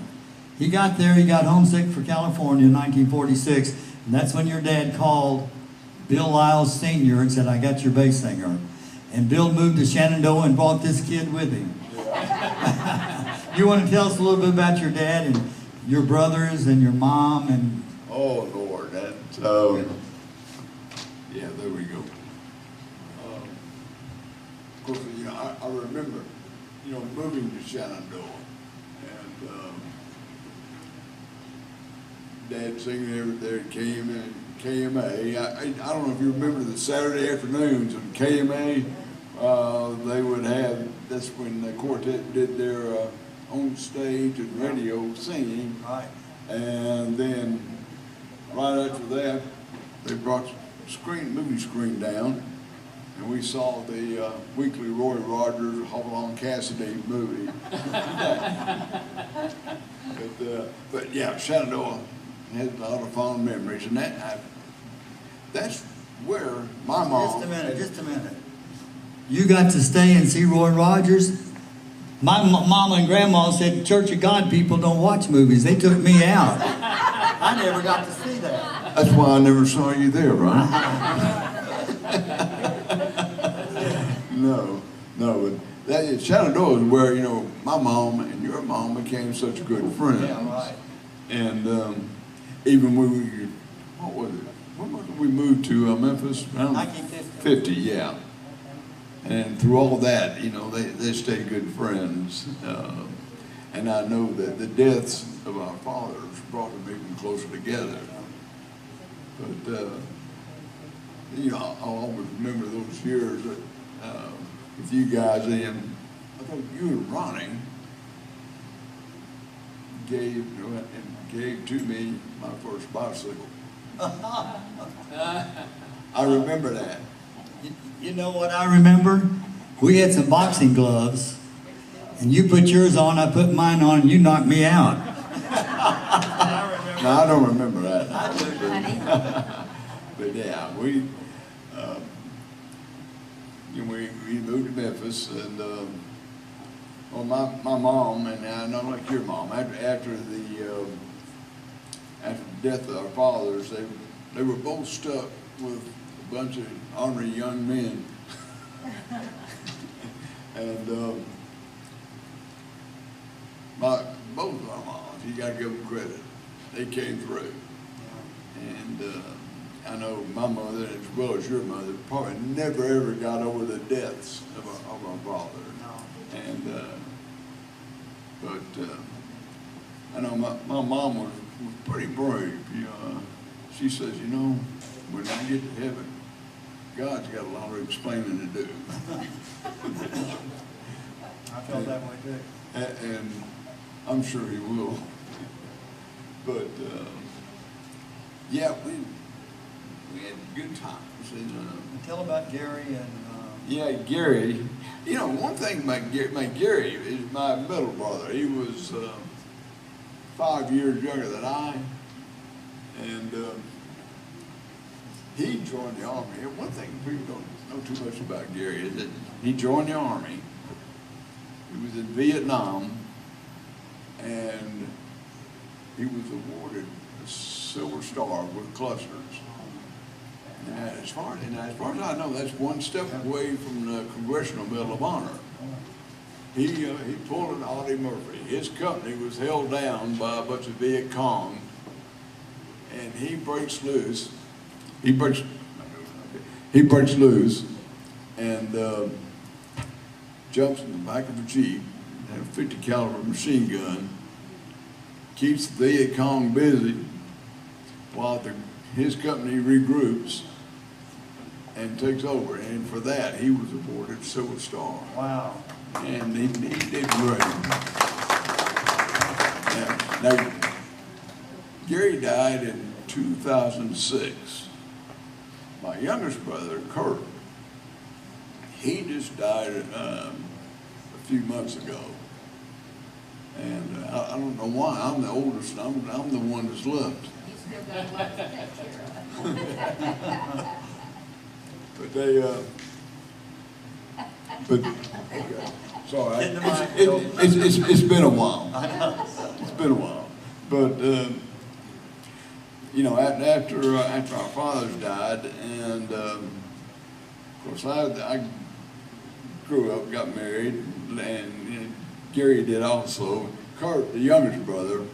He got there, he got homesick for California in 1946, and that's when your dad called Bill Lyles Sr. and said, "I got your bass singer." And Bill moved to Shenandoah and brought this kid with him. You want to tell us a little bit about your dad and your brothers and your mom? And Oh, Lord, So, yeah, there we go. Of course, you know, I remember, you know, moving to Shenandoah, and Dad singing over there at KMA. I don't know if you remember the Saturday afternoons on KMA. They would have, that's when the quartet did their on stage and radio singing. Right. And then right after that, they brought movie screen down, and we saw the weekly Roy Rogers Hopalong Cassidy movie. But yeah, Shenandoah has a lot of fond memories, and that's where my mom. Just a minute. You got to stay and see Roy Rogers? My mama and grandma said Church of God people don't watch movies. They took me out. I never got to see that. That's why I never saw you there, right? No, but Shenandoah is where, you know, my mom and your mom became such good friends. Yeah, right. And even when we moved to Memphis? Around 1950. Yeah. And through all that, you know, they stayed good friends. And I know that the deaths of our fathers brought them even closer together. But, you know, I'll always remember those years with you guys, and I think you and Ronnie gave to me my first bicycle. I remember that. You know what I remember? We had some boxing gloves, and you put yours on, I put mine on, and you knocked me out. No, I don't remember that. But yeah, we moved to Memphis, and well, my mom, and not like your mom, after the death of our fathers, they were both stuck with a bunch of ornery young men. And both of our moms, you got to give them credit. They came through. And I know my mother, as well as your mother, probably never ever got over the deaths of our father. And but I know my mom was pretty brave. You know, she says, you know, when I get to heaven, God's got a lot of explaining to do. I felt that way too. And I'm sure he will. But yeah, we had good times. And, Tell about Gary and. yeah, Gary. You know, one thing about Gary is my middle brother. He was 5 years younger than I, and he joined the Army. And one thing people don't know too much about Gary is that he joined the Army. He was in Vietnam, and he was awarded a Silver Star with clusters. And as far as I know, that's one step away from the Congressional Medal of Honor. He pulled an Audie Murphy. His company was held down by a bunch of Viet Cong, and he breaks loose. He breaks loose and jumps in the back of a Jeep and a 50 caliber machine gun, keeps the Viet Cong busy while his company regroups and takes over. And for that, he was awarded Silver Star. Wow. And he did great. Now, Gary died in 2006. My youngest brother, Kurt, he just died a few months ago. And I don't know why. I'm the oldest. I'm the one that's left. But sorry, it's been a while. It's been a while. But you know, after our fathers died, and of course I grew up, got married, and Gary did also. Kurt, the youngest brother,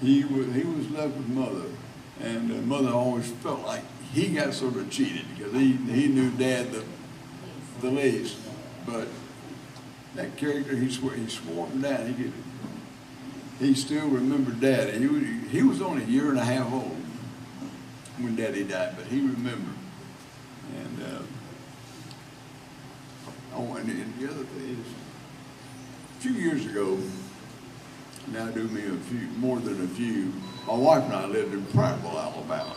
he was left with mother, And Mother always felt like he got sort of cheated because he knew Dad the least. But that character, he swore him down. He still remembered Daddy. He was only a year and a half old when Daddy died, but he remembered. And and the other thing is, a few years ago, now do me more than a few, my wife and I lived in Prattville, Alabama,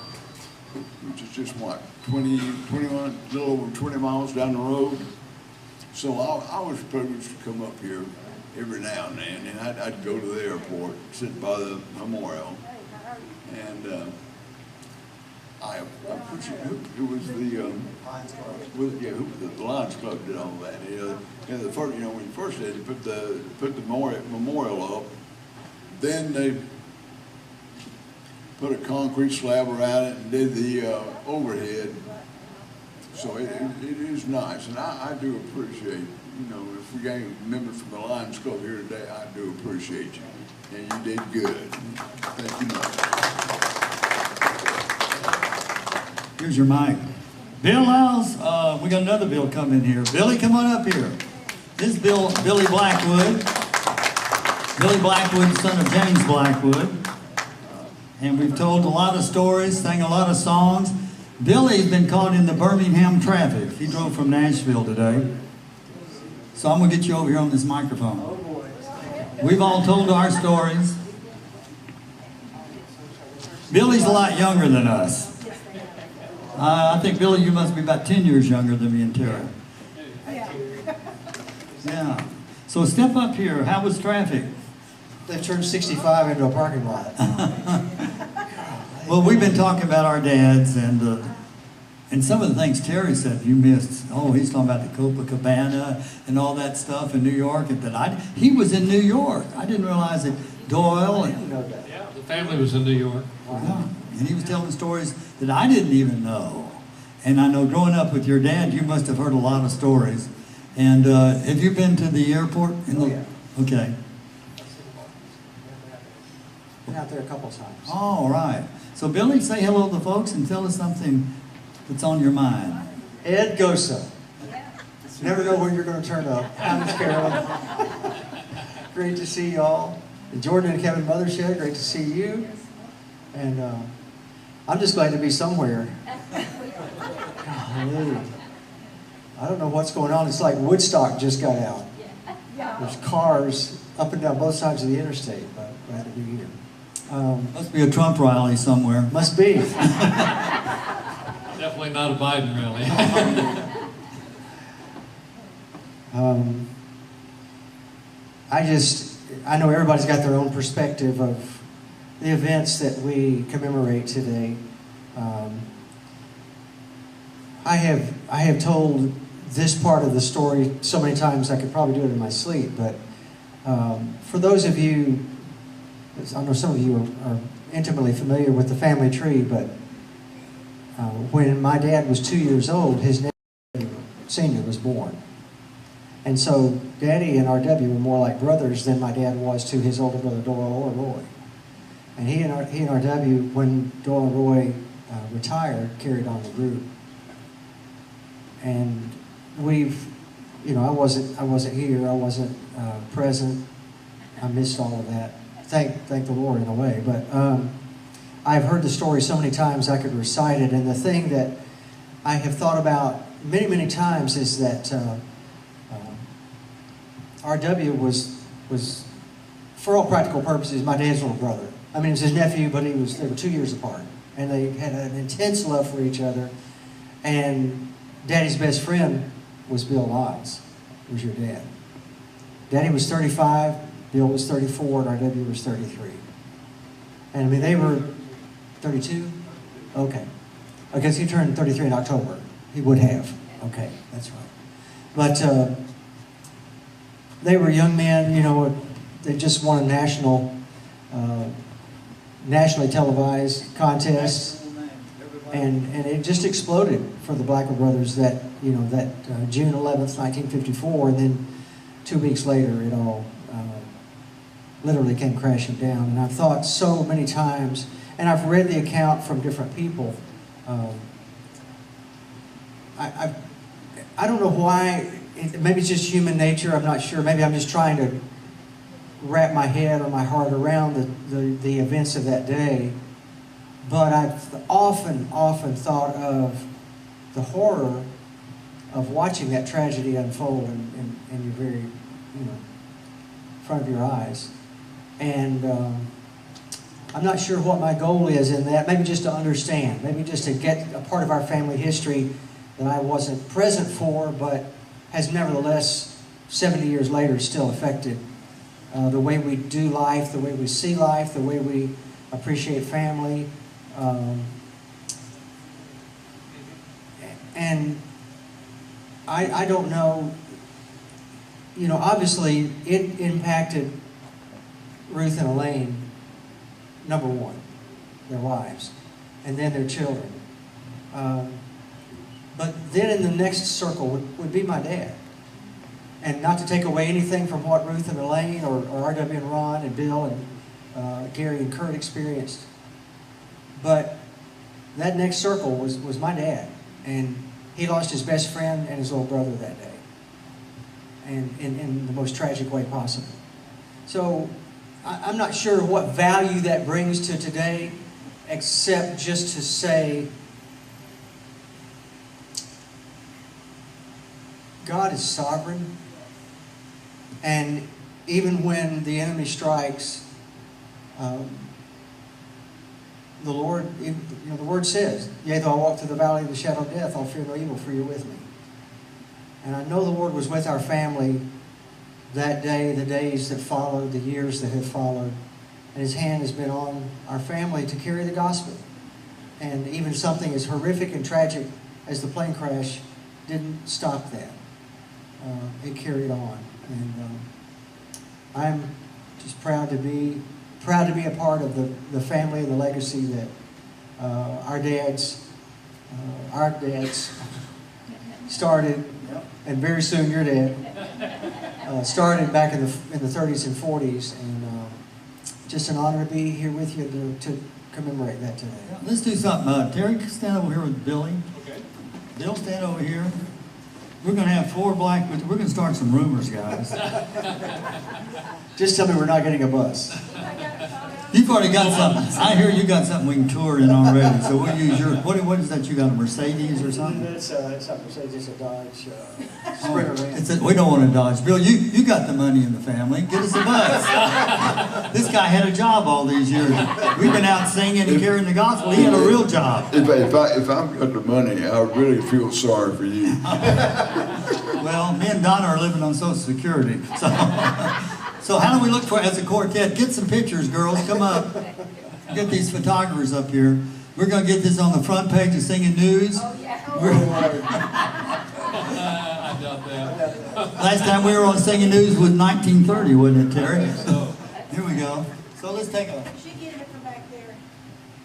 which is just what, 21, a little over 20 miles down the road. So I was privileged to come up here every now and then, and I'd go to the airport, sit by the memorial, and I appreciate it was the Lions Club did all that. And the first, when you first did, you put the memorial up, then they put a concrete slab around it and did the overhead. So it is nice, and I do appreciate, if we got any members from the Lions Club here today, I do appreciate you, and you did good. Thank you much. Here's your mic. Bill Lyles, we got another Bill coming here. Billy, come on up here. This is Billy Blackwood. Billy Blackwood, son of James Blackwood. And we've told a lot of stories, sang a lot of songs. Billy's been caught in the Birmingham traffic. He drove from Nashville today. So I'm going to get you over here on this microphone. We've all told our stories. Billy's a lot younger than us. I think, Billy, you must be about 10 years younger than me and Tara. Yeah. So step up here. How was traffic? They turned 65 into a parking lot. Well, we've been talking about our dads, and some of the things Terry said you missed. Oh, he's talking about the Copacabana and all that stuff in New York. And he was in New York. I didn't realize that Doyle. Yeah, the family was in New York. Yeah, and he was telling stories that I didn't even know. And I know growing up with your dad, you must have heard a lot of stories. And have you been to the airport? Yeah. Okay. Been out there a couple times. All right. So, Billy, say hello to the folks and tell us something that's on your mind. Ed Gosa. Never know where you're going to turn up. Hi, Miss Carolyn. Great to see y'all. And Jordan and Kevin Mothershed, great to see you. And I'm just glad to be somewhere. Golly. I don't know what's going on. It's like Woodstock just got out. There's cars up and down both sides of the interstate, but glad to be here. Must be a Trump rally somewhere. Must be. Definitely not a Biden rally. I know everybody's got their own perspective of the events that we commemorate today. I have told this part of the story so many times I could probably do it in my sleep, but for those of you, I know some of you are intimately familiar with the family tree, but when my dad was 2 years old, his nephew, Senior, was born. And so Daddy and R.W. were more like brothers than my dad was to his older brother Doyle or Roy. And he and R.W., when Doyle and Roy retired, carried on the group. And I wasn't here, I wasn't present. I missed all of that. Thank the Lord in a way. But I've heard the story so many times I could recite it. And the thing that I have thought about many, many times is that R.W. was, for all practical purposes, my dad's little brother. I mean, it was his nephew, but they were 2 years apart. And they had an intense love for each other. And Daddy's best friend was Bill Lyles, was your dad. Daddy was 35, Bill was 34, and R.W. was 33. And I mean, they were 32? Okay. I guess he turned 33 in October. He would have. Okay, that's right. But they were young men, they just won a nationally televised contest. And it just exploded for the Blackwood brothers that June 11th, 1954, and then 2 weeks later it all literally came crashing down. And I've thought so many times, and I've read the account from different people. I don't know why. Maybe it's just human nature. I'm not sure. Maybe I'm just trying to wrap my head or my heart around the events of that day. But I've often thought of the horror of watching that tragedy unfold in your very, front of your eyes. And I'm not sure what my goal is in that. Maybe just to understand. Maybe just to get a part of our family history that I wasn't present for, but has nevertheless, 70 years later, still affected the way we do life, the way we see life, the way we appreciate family. And I don't know, obviously it impacted Ruth and Elaine, number one, their wives, and then their children. But then in the next circle would be my dad. And not to take away anything from what Ruth and Elaine or R.W. and Ron and Bill and Gary and Kurt experienced. But that next circle was my dad. And he lost his best friend and his little brother that day. And in the most tragic way possible. So I'm not sure what value that brings to today, except just to say, God is sovereign, and even when the enemy strikes, the Lord, the Word says, "Yea, though I walk through the valley of the shadow of death, I'll fear no evil, for you're with me." And I know the Lord was with our family that day, the days that followed, the years that have followed, and His hand has been on our family to carry the gospel. And even something as horrific and tragic as the plane crash didn't stop that. It carried on, and I'm just proud to be a part of the family and the legacy that our dads started, and very soon your dad started back in the 30s and 40s, and just an honor to be here with you to commemorate that today. Let's do something. Terry, stand over here with Billy. Okay. Bill, stand over here. We're going to have 4 Blackwoods. We're going to start some rumors, guys. Just tell me we're not getting a bus. You've already got something. I hear you got something we can tour in already. So we'll use your, what is that? You got a Mercedes or something? It's not Mercedes, it's a Dodge Sprinter van. We don't want a Dodge. Bill, you got the money in the family. Get us a bus. This guy had a job all these years. We've been out singing and carrying the gospel. He had a real job. If I've got the money, I really feel sorry for you. Well, me and Donna are living on Social Security. So how do we look for, as a quartet? Get some pictures, girls. Come up. Get these photographers up here. We're going to get this on the front page of Singing News. I doubt that. Last time we were on Singing News was 1930, wasn't it, Terry? So here we go. So let's take a... She's getting it from back there.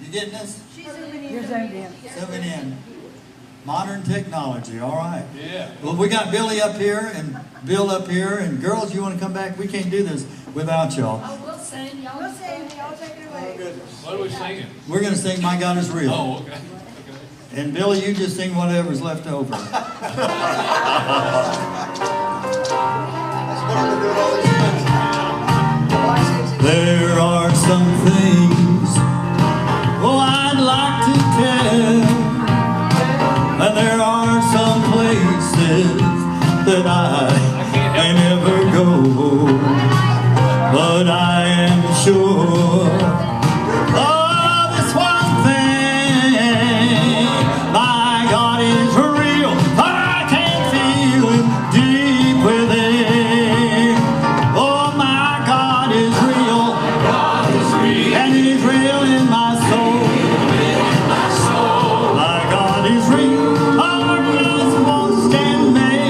You getting this? She's zooming in. You're zoomed in. Zooming in. Modern technology, all right. Yeah. Well, we got Billy up here and Bill up here, and girls, you want to come back? We can't do this without y'all. Oh, we'll sing. Y'all We'll sing, y'all take it away. What are we singing? We're going to sing My God is Real. Oh, okay. And Billy, you just sing whatever's left over. There are some things, oh, I'd like to tell. And there are some places that I may never go. But I am sure of this one thing. My God is real. I can feel it deep within. Oh, my God is real. God is real. And it is real in my soul. My God is real. Our God won't stand me.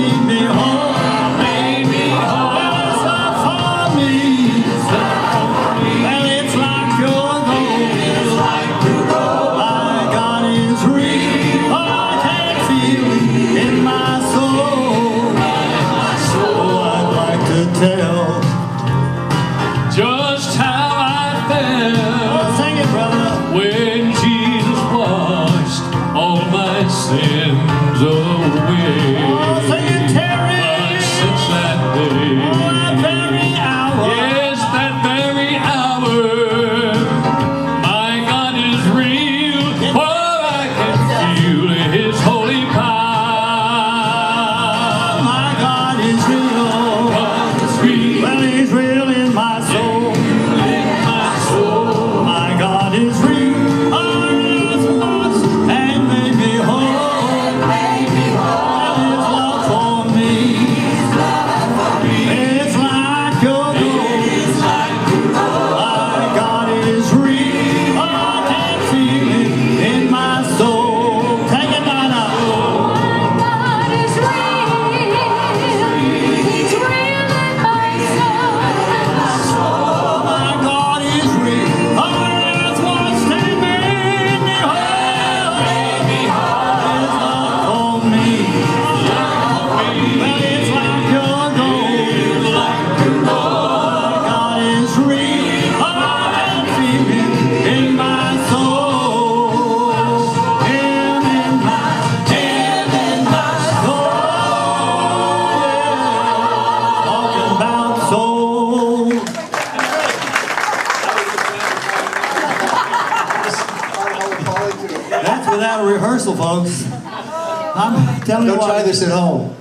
folks. I'm telling you Don't what. try this at home.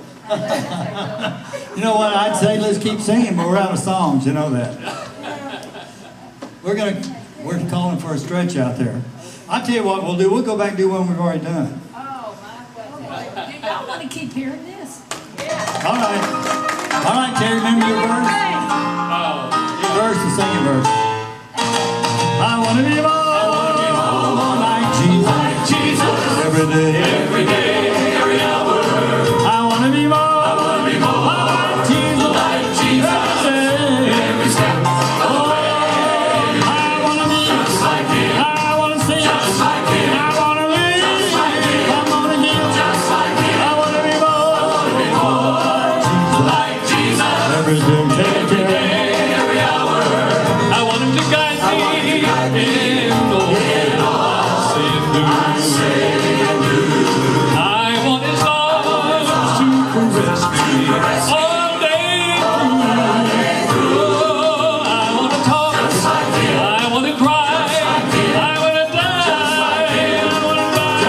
You know what? I'd say let's keep singing, but we're out of songs. You know that. We're calling for a stretch out there. I'll tell you what we'll do. We'll go back and do one we've already done. Oh, my. Do y'all want to keep hearing this? All right. All right, Terry, remember your verse? Your verse, the second verse. I want to be more like Jesus. Every day. Every day, every hour. I want to be more. Like Jesus. Every step of the way. I want to be. Just like him. I want to sing. Just like him. I want to live. Just like him. I want to heal. Just like him. I want to be more. Like Jesus. Every day, Every hour. I want him to guide me in all I say and do. I want his arms to caress me all day through. Oh, I want to talk. I want to cry. I want to die. I want to die.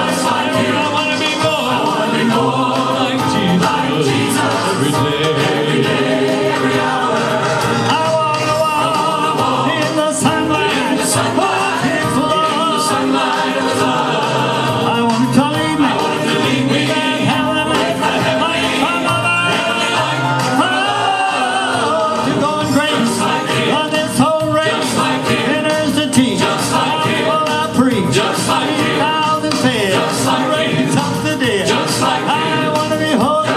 I want to be more like Jesus every day. Every hour. I want to walk in the sunlight. Walk in His love. I want to lead me. We can have a life. To go in grace on this whole race. Sinners to teach. While I preach. Thousands fed. Raise up the dead. I want to be holy. I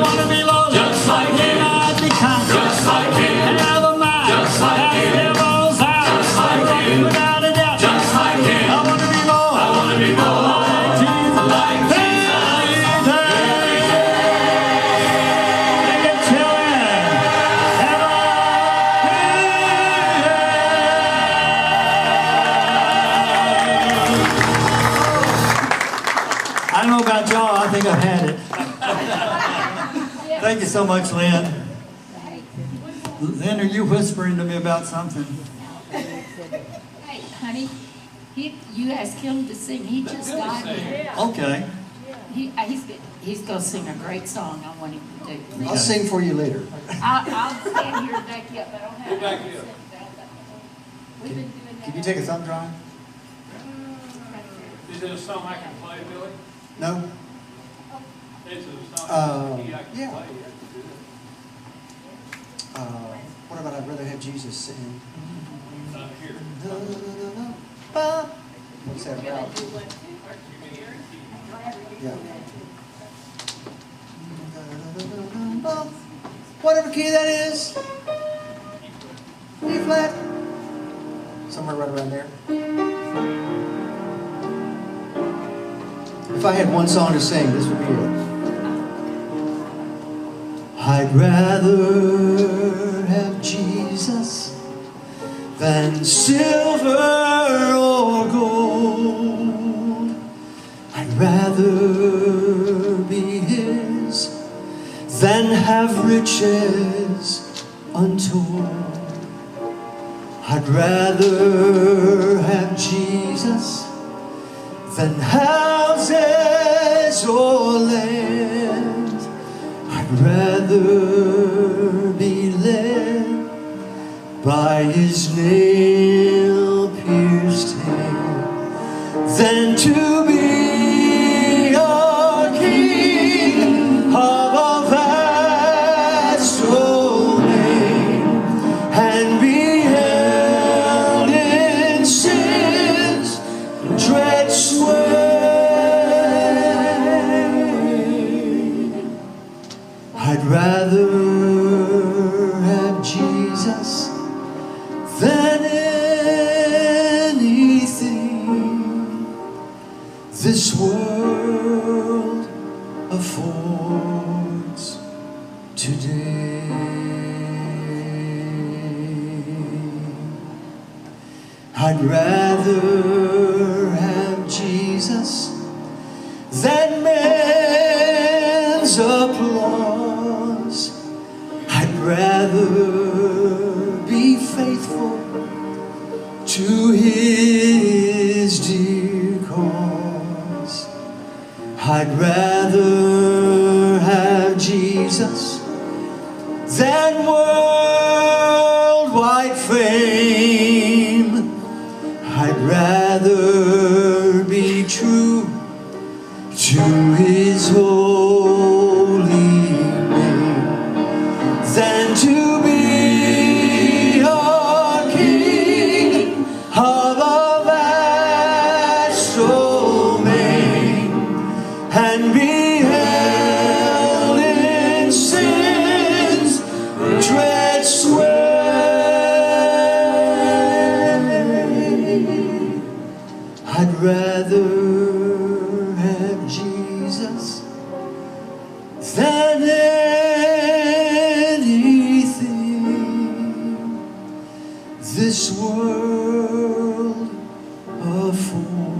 want to be lowly. And I'd be kind. Have a mind. Have devils out. Without a doubt. I want to be more. Like Jesus. Get I don't know about y'all, I think I've had it. Thank you so much, Lynn. Lynn, are you whispering to me about something? Hey, honey, you asked him to sing. He just got here. Okay. He's going to sing a great song I want him to do. I'll sing for you later. I'll stand here and back you up. I don't have back you up. We've been doing that. Can you take a thumb drive? Is it a song I can play, Billy? No? Is it a song I can yeah. play? What about I'd rather have Jesus sing? Here. What's that about? Yeah. Whatever key that is. E flat. Somewhere right around there. If I had one song to sing, this would be it. I'd rather have Jesus than silver or gold. I'd rather be His than have riches untold. I'd rather have Jesus than houses or land. I'd rather be led by His nail-pierced hand than to be a king of a vast domain and be held in sin's dread sway. I'd rather have Jesus than anything this world affords today. I'd rather have Jesus than man's applause. I'd rather be faithful to His dear cause. Jesus than worldwide fame. I'd rather be true to His holy name than to be a king of a vast domain and be held in sin's dread sway. I'd rather have Jesus than anything this world affords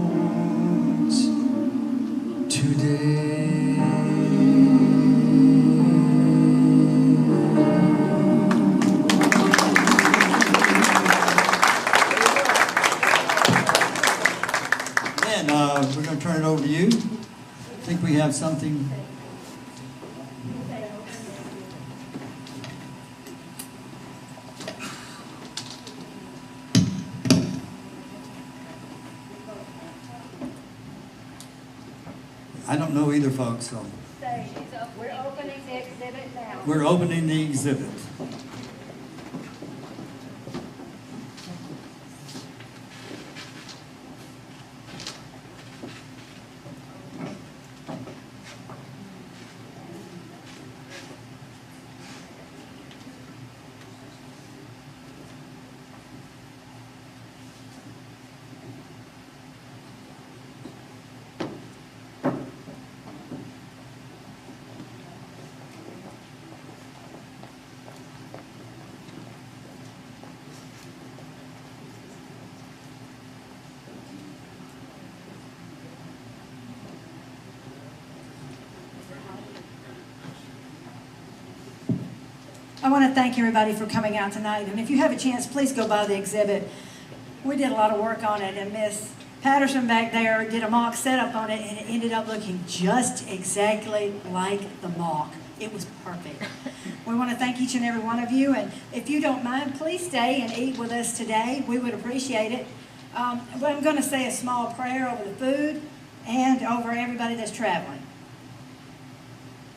today. And we're going to turn it over to you. I think we have something. I don't know either, folks, so We're opening the exhibit now. we're opening the exhibit. I want to thank everybody for coming out tonight, and if you have a chance, please go by the exhibit. We did a lot of work on it, and Miss Patterson back there did a mock setup on it, and it ended up looking just exactly like the mock. It was perfect. We want to thank each and every one of you, and if you don't mind, please stay and eat with us today. We would appreciate it. But I'm going to say a small prayer over the food and over everybody that's traveling.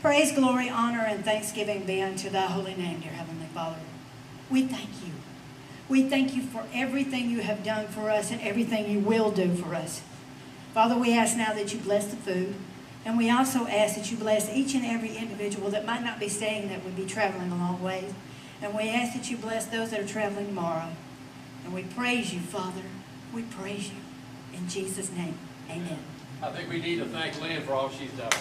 Praise, glory, honor, and thanksgiving be unto thy holy name, dear Heavenly Father. We thank you. We thank you for everything you have done for us and everything you will do for us. Father, we ask now that you bless the food, and we also ask that you bless each and every individual that might not be staying, that would be traveling a long ways. And we ask that you bless those that are traveling tomorrow. And we praise you, Father. We praise you. In Jesus' name, amen. I think we need to thank Lynn for all she's done.